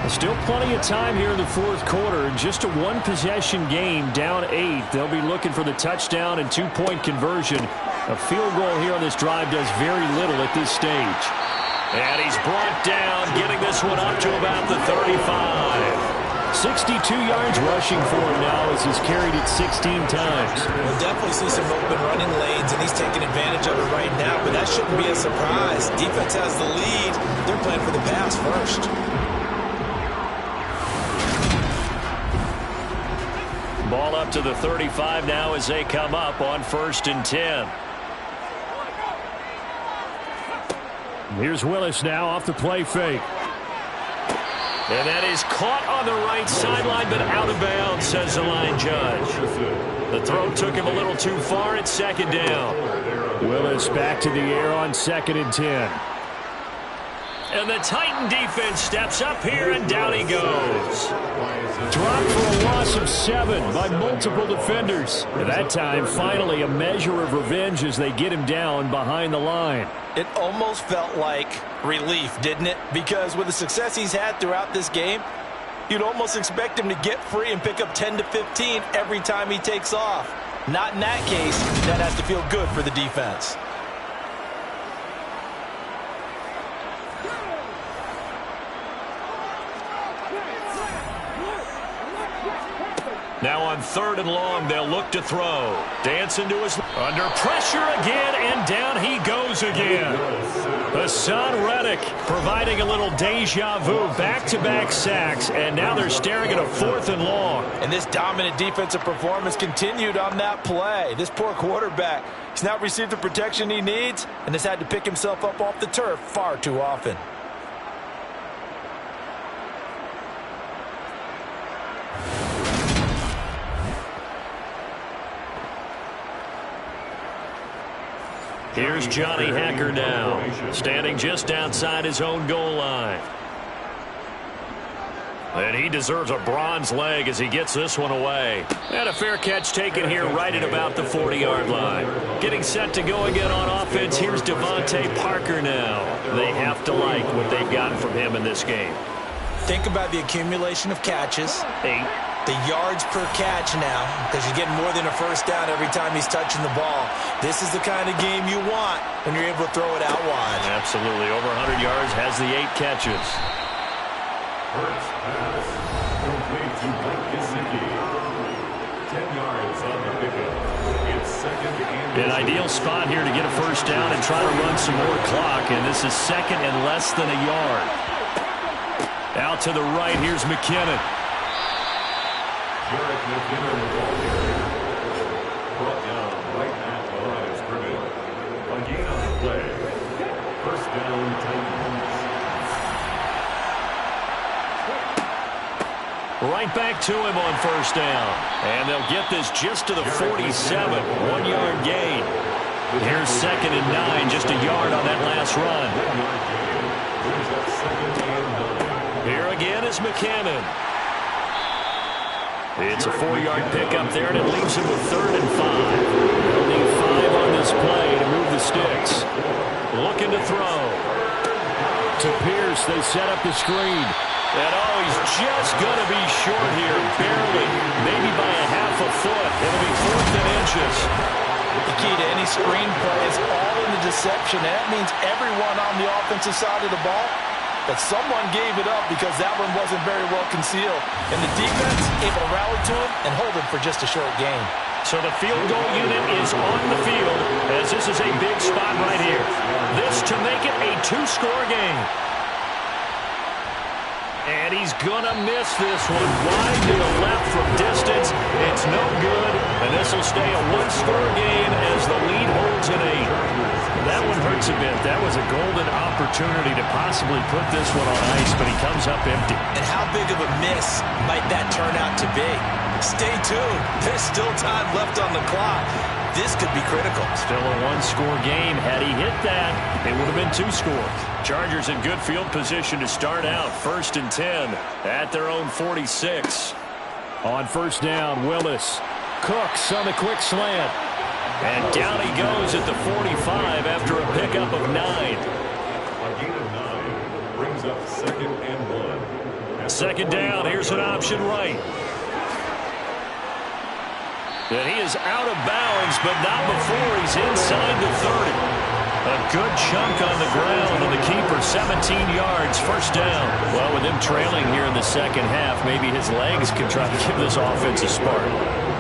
Still plenty of time here in the 4th quarter. Just a 1-possession game, down 8. They'll be looking for the touchdown and 2-point conversion. A field goal here on this drive does very little at this stage. And he's brought down, getting this one up to about the 35. 62 yards rushing for him now as he's carried it 16 times. We'll definitely see some open running lanes, and he's taking advantage of it right now, but that shouldn't be a surprise. Defense has the lead. They're playing for the pass first. Ball up to the 35 now as they come up on 1st and 10. Here's Willis now off the play fake. And that is caught on the right sideline, but out of bounds, says the line judge. The throw took him a little too far at 2nd down. Willis back to the air on 2nd and 10. And the Titan defense steps up here, and down he goes. Dropped for a loss of 7 by multiple defenders. At that time, finally a measure of revenge as they get him down behind the line. It almost felt like relief, didn't it? Because with the success he's had throughout this game, you'd almost expect him to get free and pick up 10 to 15 every time he takes off. Not in that case. That has to feel good for the defense. Now on 3rd and long, they'll look to throw. Dance into his... Under pressure again, and down he goes again. Hassan Reddick providing a little deja vu, back-to-back sacks, and now they're staring at a 4th and long. And this dominant defensive performance continued on that play. This poor quarterback, he's not received the protection he needs and has had to pick himself up off the turf far too often. Here's Johnny Hacker now, standing just outside his own goal line. And he deserves a bronze leg as he gets this one away. And a fair catch taken here right at about the 40-yard line. Getting set to go again on offense, here's Devontae Parker now. They have to like what they've gotten from him in this game. Think about the accumulation of catches. 8. The yards per catch now, because you're getting more than a first down every time he's touching the ball. This is the kind of game you want when you're able to throw it out wide. Absolutely. Over 100 yards, has the 8 catches. First pass, complete to Mike Gesicki. 10 yards on the pickup. It's second and An ideal spot here to get a first down and try to run some more clock, and this is second and less than a yard. Out to the right, here's McKinnon. Jarek McKinnon the ball carrier. Brought down right at the line of scrimmage. A gain on the play. First down, Titans. Right back to him on first down. And they'll get this just to the 47. 1-yard gain. Here's second and 9, just a yard on that last run. Here again is McKinnon. It's a 4-yard pickup there, and it leaves him with 3rd and 5. They'll need 5 on this play to move the sticks. Looking to throw. To Pierce, they set up the screen. And he's just going to be short here, barely. Maybe by a half a foot. It'll be 4th and inches. The key to any screen play is all in the deception. That means everyone on the offensive side of the ball. But someone gave it up because that one wasn't very well concealed. And the defense able to rally to him and hold him for just a short gain. So the field goal unit is on the field as this is a big spot right here. This to make it a 2-score game. And he's going to miss this one wide to the left from distance. It's no good. And this will stay a 1-score game as the lead holds at 8. That one hurts a bit. That was a golden opportunity to possibly put this one on ice, but he comes up empty. And how big of a miss might that turn out to be? Stay tuned. There's still time left on the clock. This could be critical. Still a 1-score game. Had he hit that, it would have been 2 scores. Chargers in good field position to start out. 1st and 10 at their own 46. On first down, Willis. Cooks on the quick slant. And down he goes at the 45 after a pickup of 9. A gain of 9 brings up 2nd and 1. Second down, here's an option right. And he is out of bounds, but not before he's inside the 30. A good chunk on the ground, and the keeper 17 yards, first down. Well, with him trailing here in the second half, maybe his legs can try to give this offense a spark.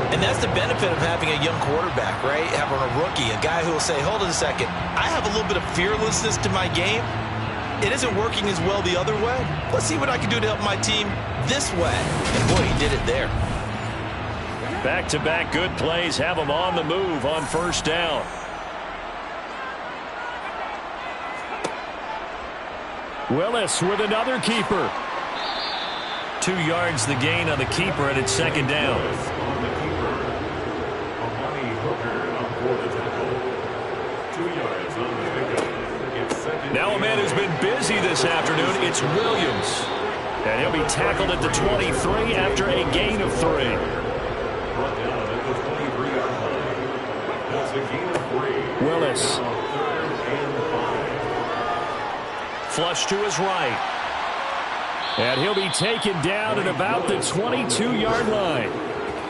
And that's the benefit of having a young quarterback, right? Having a rookie, a guy who will say, hold on a second, I have a little bit of fearlessness to my game. It isn't working as well the other way. Let's see what I can do to help my team this way. And boy, he did it there. Back-to-back good plays have him on the move on first down. Willis with another keeper. 2 yards the gain on the keeper, and it's second down. On the keeper, Amani Hooker up for the tackle. 2 yards on the pickup. It's second. Now a man who's been busy this afternoon, it's Williams. And he'll be tackled at the 23 after a gain of 3. Brought down at the 23-yard line. That's a gain of 3. Willis. 3rd and 5. Flush to his right. And he'll be taken down at about the 22-yard line.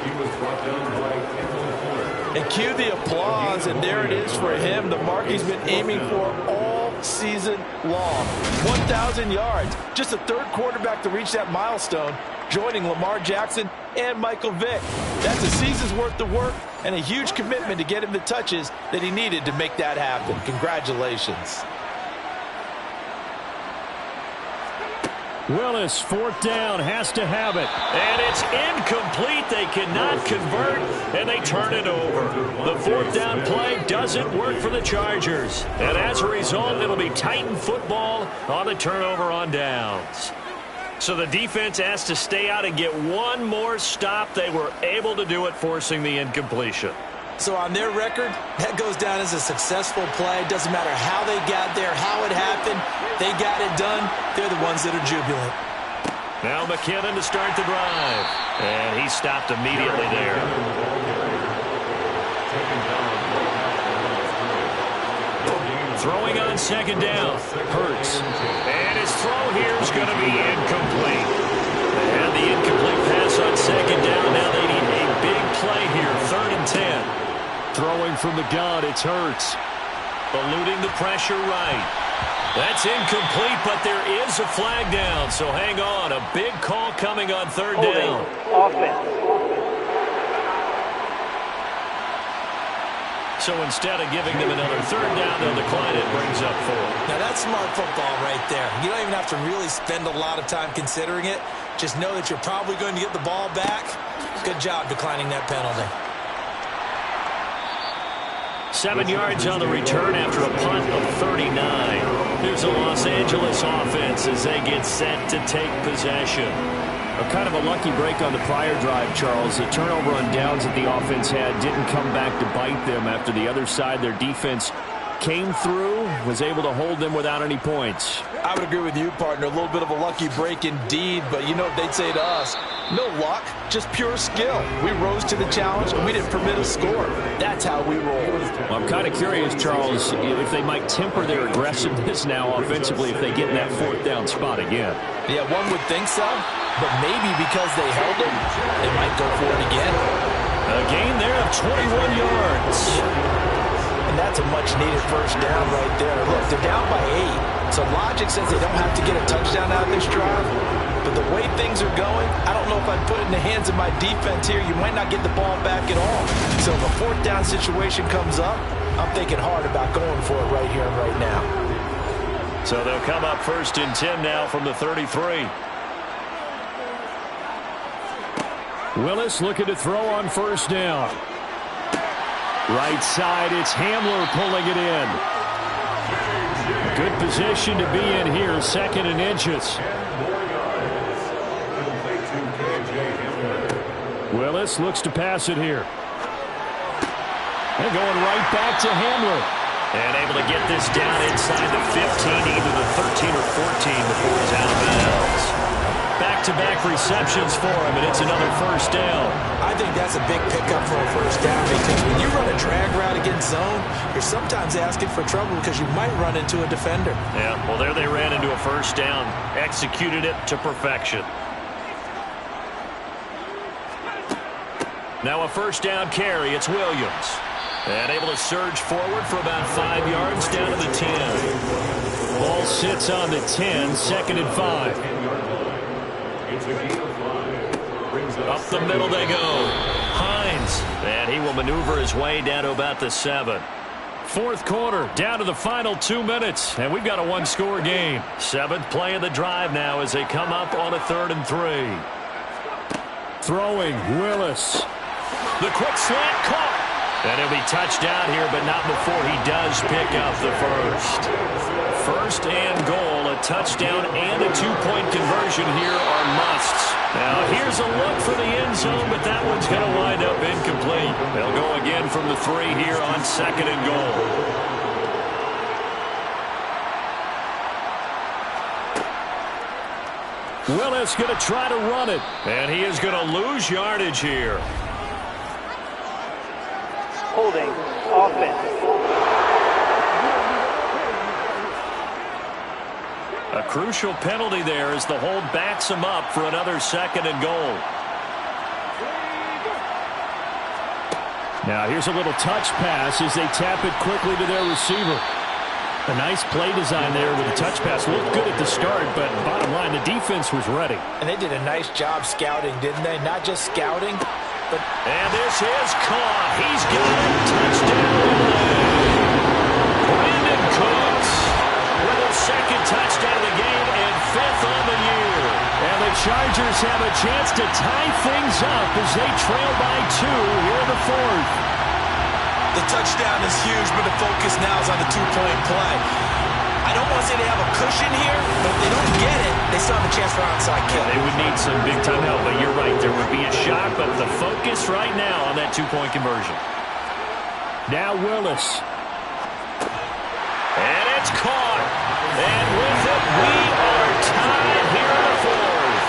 He was brought down by Kendall Fuller. And cue the applause, and there it is for him. The mark he's been aiming for all season long. 1,000 yards. Just the 3rd quarterback to reach that milestone. joining Lamar Jackson and Michael Vick. That's a season's worth of work and a huge commitment to get him the touches that he needed to make that happen. Congratulations. Willis, fourth down, has to have it. And it's incomplete. They cannot convert, and they turn it over. The fourth down play doesn't work for the Chargers. And as a result, it'll be Titan football on the turnover on downs. So the defense has to stay out and get one more stop. They were able to do it, forcing the incompletion. So on their record, that goes down as a successful play. Doesn't matter how they got there, how it happened. They got it done. They're the ones that are jubilant. Now McKinnon to start the drive. And he stopped immediately there. Throwing on second down. Hurts. And his throw here is going to be incomplete. And the incomplete pass on second down. Now they need a big play here. 3rd and 10. Throwing from the gun, it's Hurts. Eluding the pressure right. That's incomplete, but there is a flag down, so hang on. A big call coming on 3rd down. Offense. So instead of giving them another 3rd down, they'll decline it. Brings up 4. Now that's smart football right there. You don't even have to really spend a lot of time considering it. Just know that you're probably going to get the ball back. Good job declining that penalty. 7 yards on the return after a punt of 39. Here's the Los Angeles offense as they get set to take possession. A kind of a lucky break on the prior drive, Charles. The turnover on downs that the offense had didn't come back to bite them after the other side. Their defense came through, was able to hold them without any points. I would agree with you, partner. A little bit of a lucky break indeed, but you know what they'd say to us? No luck, just pure skill. We rose to the challenge, and we didn't permit a score. That's how we roll. Well, I'm kind of curious, Charles, if they might temper their aggressiveness now offensively if they get in that 4th down spot again. Yeah, one would think so, but maybe because they held them, they might go for it again. A gain there of 21 yards. And that's a much-needed first down right there. Look, they're down by 8, so logic says they don't have to get a touchdown out of this drive. But the way things are going, I don't know if I'd put it in the hands of my defense here. You might not get the ball back at all. So if a 4th down situation comes up, I'm thinking hard about going for it right here and right now. So they'll come up 1st and 10 now from the 33. Willis looking to throw on 1st down. Right side, it's Hamler pulling it in. Good position to be in here, 2nd and inches. Willis looks to pass it here. And going right back to Hamler. And able to get this down inside the 15, either the 13 or 14 before he's out of bounds. Back-to-back receptions for him, and it's another 1st down. I think that's a big pickup for a 1st down because when you run a drag route against zone, you're sometimes asking for trouble because you might run into a defender. Yeah, well, there they ran into a 1st down. Executed it to perfection. Now a 1st down carry. It's Williams. And able to surge forward for about 5 yards down to the 10. Ball sits on the 10, 2nd and 5. Up the middle they go. Hines. And he will maneuver his way down to about the 7. 4th quarter, down to the final 2 minutes, and we've got a 1-score game. 7th play of the drive now as they come up on a 3rd and 3. Throwing, Willis. The quick slant caught. And he'll be touched down here, but not before he does pick up the 1st. 1st and goal, a touchdown and a 2-point conversion here are musts. Now here's a look for the end zone, but that one's going to wind up incomplete. They'll go again from the 3 here on 2nd and goal. Willis going to try to run it. And he is going to lose yardage here. Holding. Offense. A crucial penalty there as the hold backs him up for another 2nd and goal. Now here's a little touch pass as they tap it quickly to their receiver. A nice play design there with a touch pass. Looked good at the start, but bottom line, the defense was ready. And they did a nice job scouting, didn't they? Not just scouting, but... And this is caught. He's got it. Touchdown. Brandon Cooks with a second touchdown of the game and 5th on the year. And the Chargers have a chance to tie things up as they trail by 2 here in the 4th. The touchdown is huge, but the focus now is on the two-point play. I don't want to say they have a cushion here, but if they don't get it, they still have a chance for onside kick. They would need some big-time help, but you're right. There would be a shot, but the focus right now on that two-point conversion. Now Willis. And it's caught. And with it, we are tied here in the 4th.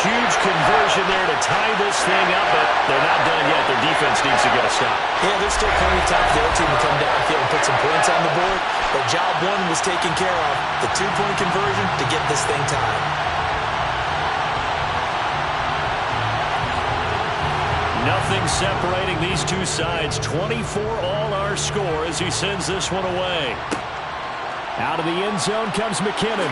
Huge conversion there to tie this thing up, but they're not done yet. Their defense needs to get a stop. Yeah, there's still plenty of time for their team to come downfield and put some points on the board, but job one was taken care of. The two-point conversion to get this thing tied. Nothing separating these two sides. 24 all our score as he sends this one away. Out of the end zone comes McKinnon.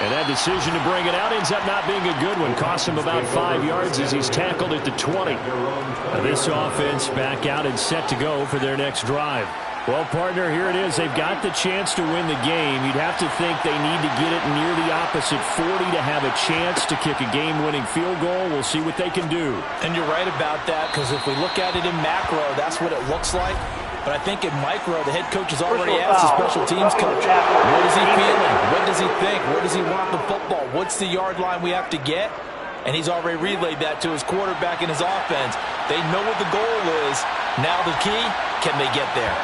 And that decision to bring it out ends up not being a good one. Costs him about 5 yards as he's tackled at the 20. Now this offense back out and set to go for their next drive. Well, partner, here it is. They've got the chance to win the game. You'd have to think they need to get it near the opposite 40 to have a chance to kick a game-winning field goal. We'll see what they can do. And you're right about that, because if we look at it in macro, that's what it looks like. But I think in micro, the head coach has already asked the special teams coach, what is he feeling? What does he think? Where does he want the football? What's the yard line we have to get? And he's already relayed that to his quarterback and his offense. They know what the goal is. Now the key, can they get there?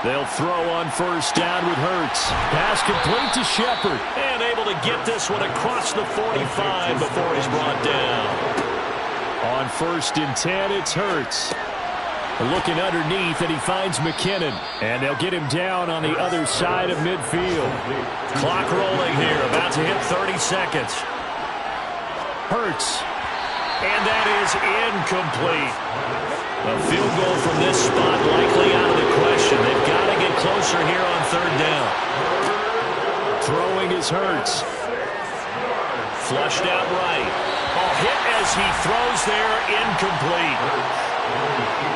They'll throw on first down with Hurts. Pass complete to Shepard. And able to get this one across the 45 before he's brought down. On 1st and 10, it's Hurts. Looking underneath, and he finds McKinnon. And they'll get him down on the other side of midfield. Clock rolling here, about to hit 30 seconds. Hurts. And that is incomplete. A field goal from this spot likely out of the question. They've got to get closer here on 3rd down. Throwing is Hurts. Flushed out right. Hit as he throws there, incomplete.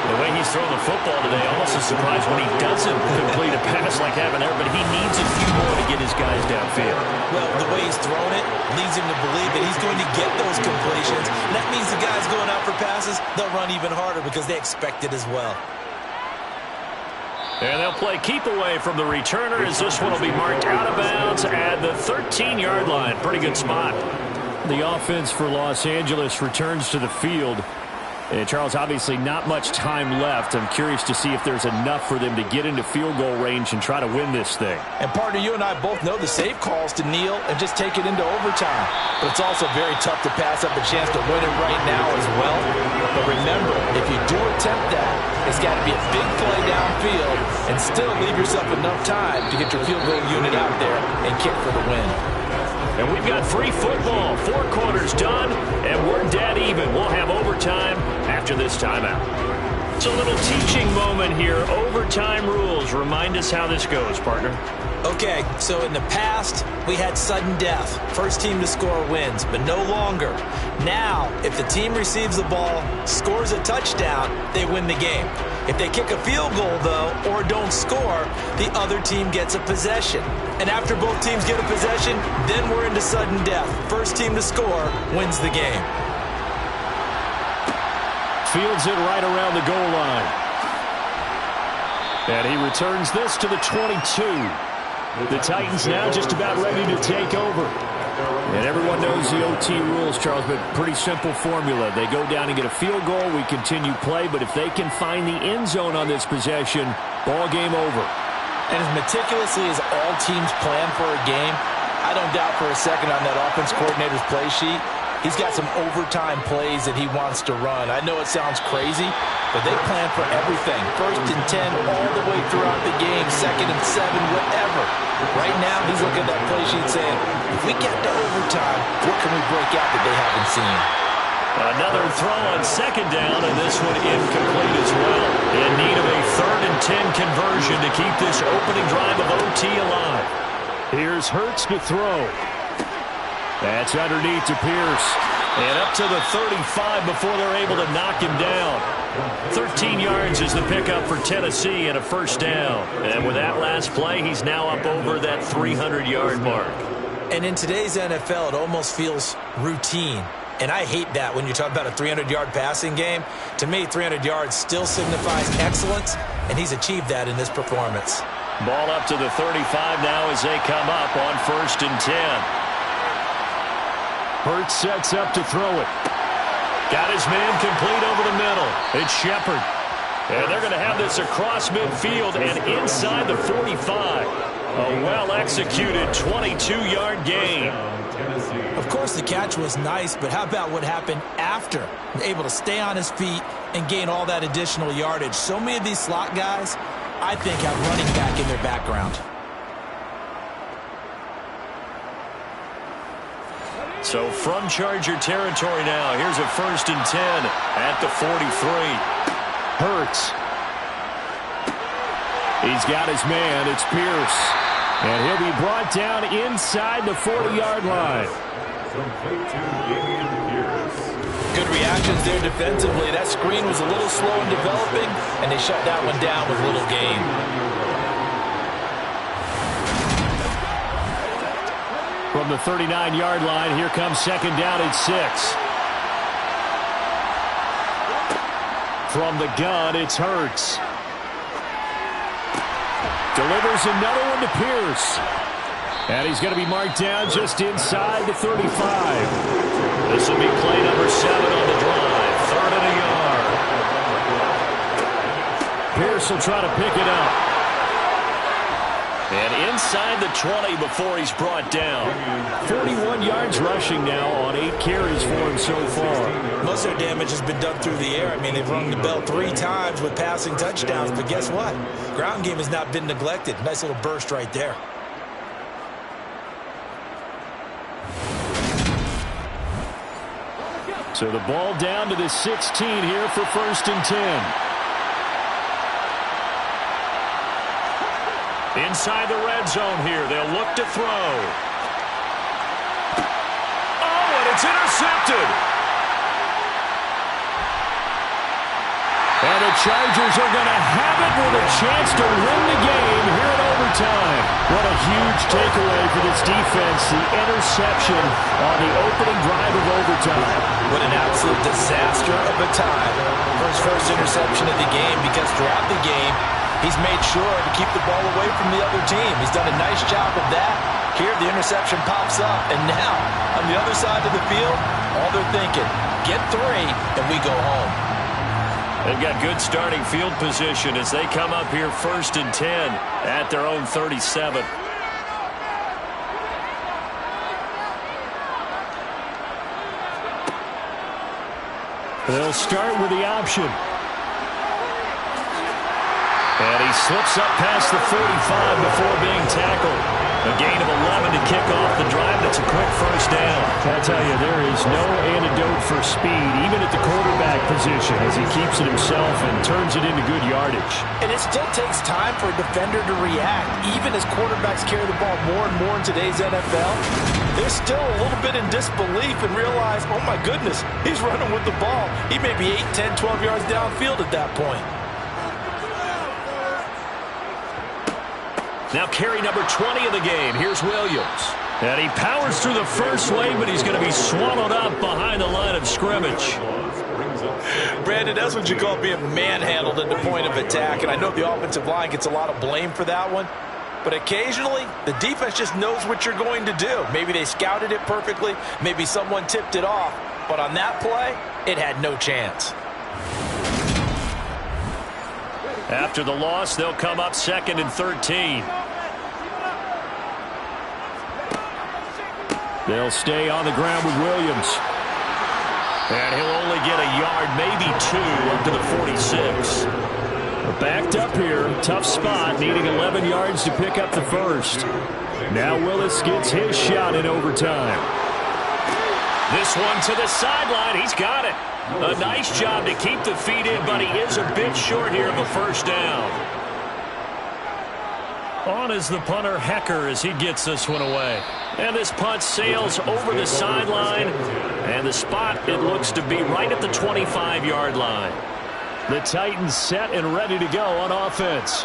The way he's throwing the football today, almost a surprise when he doesn't complete a pass like having there, but he needs a few more to get his guys downfield. Well, the way he's throwing it leads him to believe that he's going to get those completions. And that means the guys going out for passes, they'll run even harder because they expect it as well. And they'll play keep away from the returner as this one will be marked out of bounds at the 13-yard line. Pretty good spot. The offense for Los Angeles returns to the field. And Charles, obviously not much time left. I'm curious to see if there's enough for them to get into field goal range and try to win this thing. And partner, you and I both know the safe calls to kneel and just take it into overtime. But it's also very tough to pass up a chance to win it right now as well. But remember, if you do attempt that, it's got to be a big play downfield and still leave yourself enough time to get your field goal unit out there and kick for the win. And we've got free football. 4 quarters done, and we're dead even. We'll have overtime after this timeout. It's a little teaching moment here. Overtime rules. Remind us how this goes, partner. Okay, so in the past, we had sudden death. First team to score wins, but no longer. Now, if the team receives the ball, scores a touchdown, they win the game. If they kick a field goal, though, or don't score, the other team gets a possession. And after both teams get a possession, then we're into sudden death. First team to score wins the game. Fields it right around the goal line. And he returns this to the 22. The Titans now just about ready to take over. And everyone knows the OT rules, Charles, but pretty simple formula. They go down and get a field goal, we continue play, but if they can find the end zone on this possession, ball game over. And as meticulously as all teams plan for a game, I don't doubt for a second on that offense coordinator's play sheet, he's got some overtime plays that he wants to run. I know it sounds crazy, but they plan for everything. 1st and 10 all the way throughout the game, 2nd and 7, whatever. Right now, he's looking at that play sheet saying, if we get to overtime, what can we break out that they haven't seen? Another throw on 2nd down, and this one incomplete as well. In need of a 3rd and 10 conversion to keep this opening drive of OT alive. Here's Hurts to throw. That's underneath to Pierce. And up to the 35 before they're able to knock him down. 13 yards is the pickup for Tennessee and a first down. And with that last play, he's now up over that 300-yard mark. And in today's NFL, it almost feels routine. And I hate that when you talk about a 300-yard passing game. To me, 300 yards still signifies excellence, and he's achieved that in this performance. Ball up to the 35 now as they come up on 1st and 10. Hurts sets up to throw it. Got his man complete over the middle. It's Shepard. And they're going to have this across midfield and inside the 45. A well-executed 22-yard gain. Of course, the catch was nice, but how about what happened after? Able to stay on his feet and gain all that additional yardage. So many of these slot guys, I think, have running back in their background. So from Charger territory now, here's a 1st and 10 at the 43. Hurts. He's got his man. It's Pierce. And he'll be brought down inside the 40-yard line. Good reactions there defensively. That screen was a little slow in developing, and they shut that one down with little gain. From the 39-yard line, here comes 2nd down and 6. From the gun, it's Hurts. Delivers another one to Pierce. And he's going to be marked down just inside the 35. This will be play number 7 on the drive. 3rd and a yard. Pierce will try to pick it up. And inside the 20 before he's brought down. 41 yards rushing now on 8 carries for him so far. Most of their damage has been done through the air. I mean, they've rung the bell 3 times with passing touchdowns, but guess what? Ground game has not been neglected. Nice little burst right there. So the ball down to the 16 here for 1st and 10. Inside the red zone here. They'll look to throw. Oh, and it's intercepted. And the Chargers are going to have it with a chance to win the game here in overtime. What a huge takeaway for this defense. The interception on the opening drive of overtime. What an absolute disaster of a time for his first interception of the game, because throughout the game, he's made sure to keep the ball away from the other team. He's done a nice job of that. Here, the interception pops up, and now, on the other side of the field, all they're thinking, get 3, and we go home. They've got good starting field position as they come up here 1st and 10 at their own 37. They'll start with the option. And he slips up past the 45 before being tackled. A gain of 11 to kick off the drive. That's a quick first down. I tell you, there is no antidote for speed, even at the quarterback position, as he keeps it himself and turns it into good yardage. And it still takes time for a defender to react. Even as quarterbacks carry the ball more and more in today's NFL, they're still a little bit in disbelief and realize, oh my goodness, he's running with the ball. He may be 8, 10, 12 yards downfield at that point. Now carry number 20 of the game. Here's Williams. And he powers through the first wave, but he's going to be swallowed up behind the line of scrimmage. Brandon, that's what you call being manhandled at the point of attack. And I know the offensive line gets a lot of blame for that one. But occasionally, the defense just knows what you're going to do. Maybe they scouted it perfectly. Maybe someone tipped it off. But on that play, it had no chance. After the loss, they'll come up 2nd and 13. They'll stay on the ground with Williams. And he'll only get a yard, maybe 2, up to the 46. Backed up here, tough spot, needing 11 yards to pick up the first. Now Willis gets his shot in overtime. This one to the sideline. He's got it. A nice job to keep the feet in, but he is a bit short here of a first down. On is the punter, Hecker, as he gets this one away. And this punt sails over the sideline. And the spot, it looks to be right at the 25-yard line. The Titans set and ready to go on offense.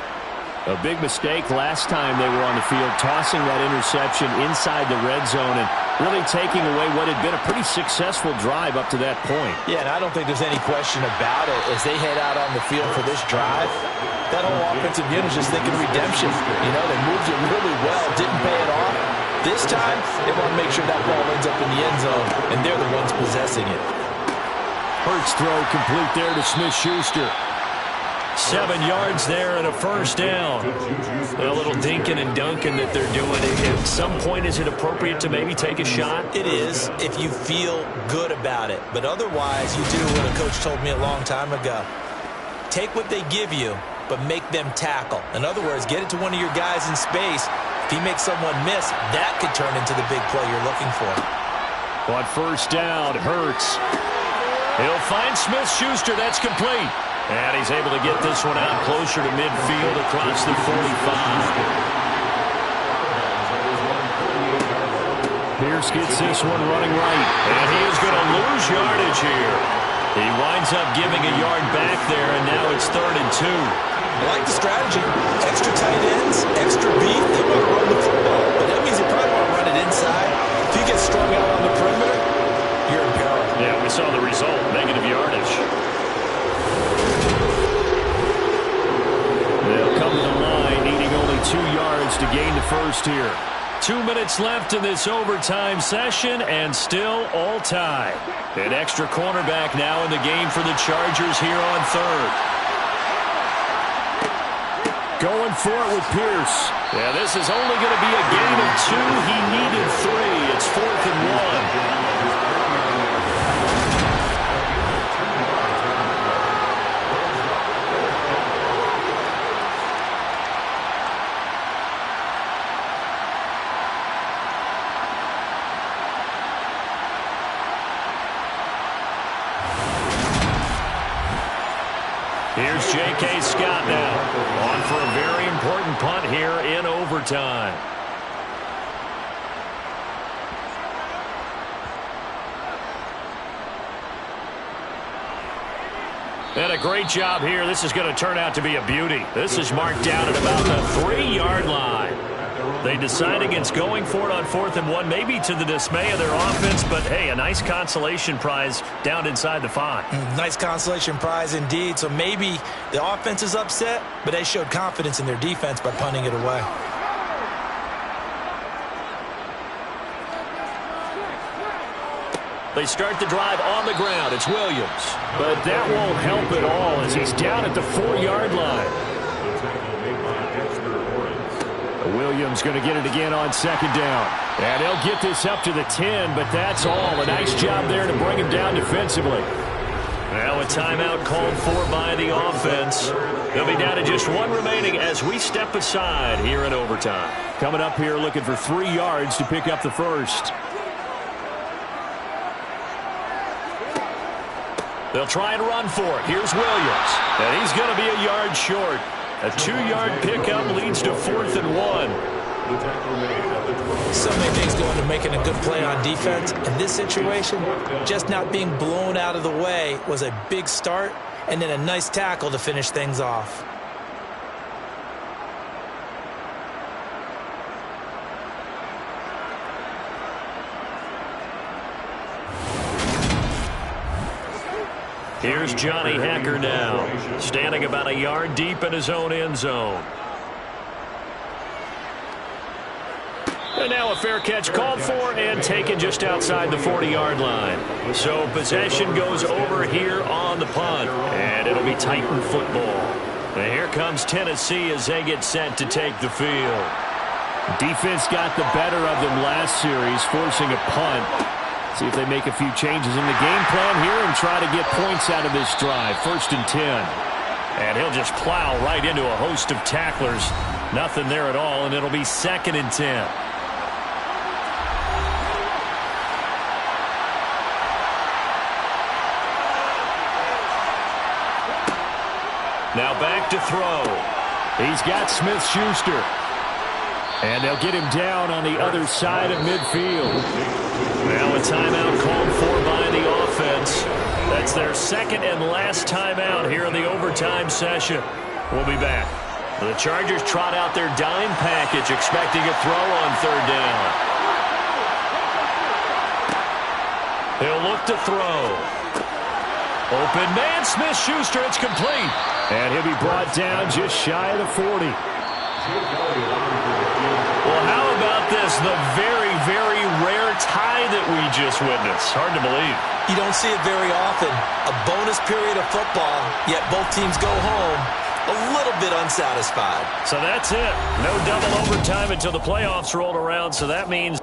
A big mistake last time they were on the field, tossing that interception inside the red zone and really taking away what had been a pretty successful drive up to that point. Yeah, and I don't think there's any question about it. As they head out on the field for this drive, that whole offensive unit is just thinking redemption. You know, they moved it really well, didn't pay it off. This time, they want to make sure that ball ends up in the end zone, and they're the ones possessing it. Hurts throw complete there to Smith-Schuster. 7 yards there and a first down. A little dinking and dunking that they're doing. At some point, is it appropriate to maybe take a shot? It is, if you feel good about it. But otherwise, you do what a coach told me a long time ago. Take what they give you, but make them tackle. In other words, get it to one of your guys in space. If he makes someone miss, that could turn into the big play you're looking for. On first down, Hurts. He'll find Smith-Schuster. That's complete. And he's able to get this one out closer to midfield across the 45. Pierce gets this one running right. And he is going to lose yardage here. He winds up giving a yard back there, and now it's 3rd and 2. I like the strategy. Extra tight ends, extra beef. They want to run the football, but that means they probably want to run it inside. If you get strung out on the perimeter, you're in peril. Yeah, we saw the result, negative yardage. They'll come to the line, needing only 2 yards to gain the first here. 2 minutes left in this overtime session, and still all tied. An extra cornerback now in the game for the Chargers here on 3rd. Going for it with Pierce. Yeah, this is only going to be a gain of 2. He needed 3. It's 4th and 1. Here's J.K. Scott now, on for a very important punt here in overtime. And a great job here. This is going to turn out to be a beauty. This is marked down at about the 3-yard line. They decide against going for it on 4th and 1, maybe to the dismay of their offense, but hey, a nice consolation prize down inside the 5. Nice consolation prize indeed. So maybe the offense is upset, but they showed confidence in their defense by punting it away. They start the drive on the ground. It's Williams. But that won't help at all as he's down at the 4-yard line. Williams going to get it again on 2nd down. And they'll get this up to the 10, but that's all. A nice job there to bring him down defensively. Now a timeout called for by the offense. They'll be down to just 1 remaining as we step aside here in overtime. Coming up here looking for 3 yards to pick up the first. They'll try and run for it. Here's Williams. And he's going to be a yard short. A 2-yard pickup leads to 4th and 1. So many things go into making a good play on defense. In this situation, just not being blown out of the way was a big start, and then a nice tackle to finish things off. Here's Johnny Hecker now, standing about a yard deep in his own end zone. And now a fair catch called for and taken just outside the 40-yard line. So possession goes over here on the punt, and it'll be Titan football. And here comes Tennessee as they get set to take the field. Defense got the better of them last series, forcing a punt. See if they make a few changes in the game plan here and try to get points out of this drive. 1st and 10. And he'll just plow right into a host of tacklers. Nothing there at all, and it'll be 2nd and 10. Now back to throw. He's got Smith-Schuster. And they'll get him down on the other side of midfield. Now a timeout called for by the offense. That's their second and last timeout here in the overtime session. We'll be back. The Chargers trot out their dime package, expecting a throw on third down. He'll look to throw. Open man, Smith-Schuster, it's complete. And he'll be brought down just shy of the 40. Well, how about this? The very, very rare tie that we just witnessed. Hard to believe. You don't see it very often. A bonus period of football, yet both teams go home a little bit unsatisfied. So that's it. No double overtime until the playoffs rolled around, so that means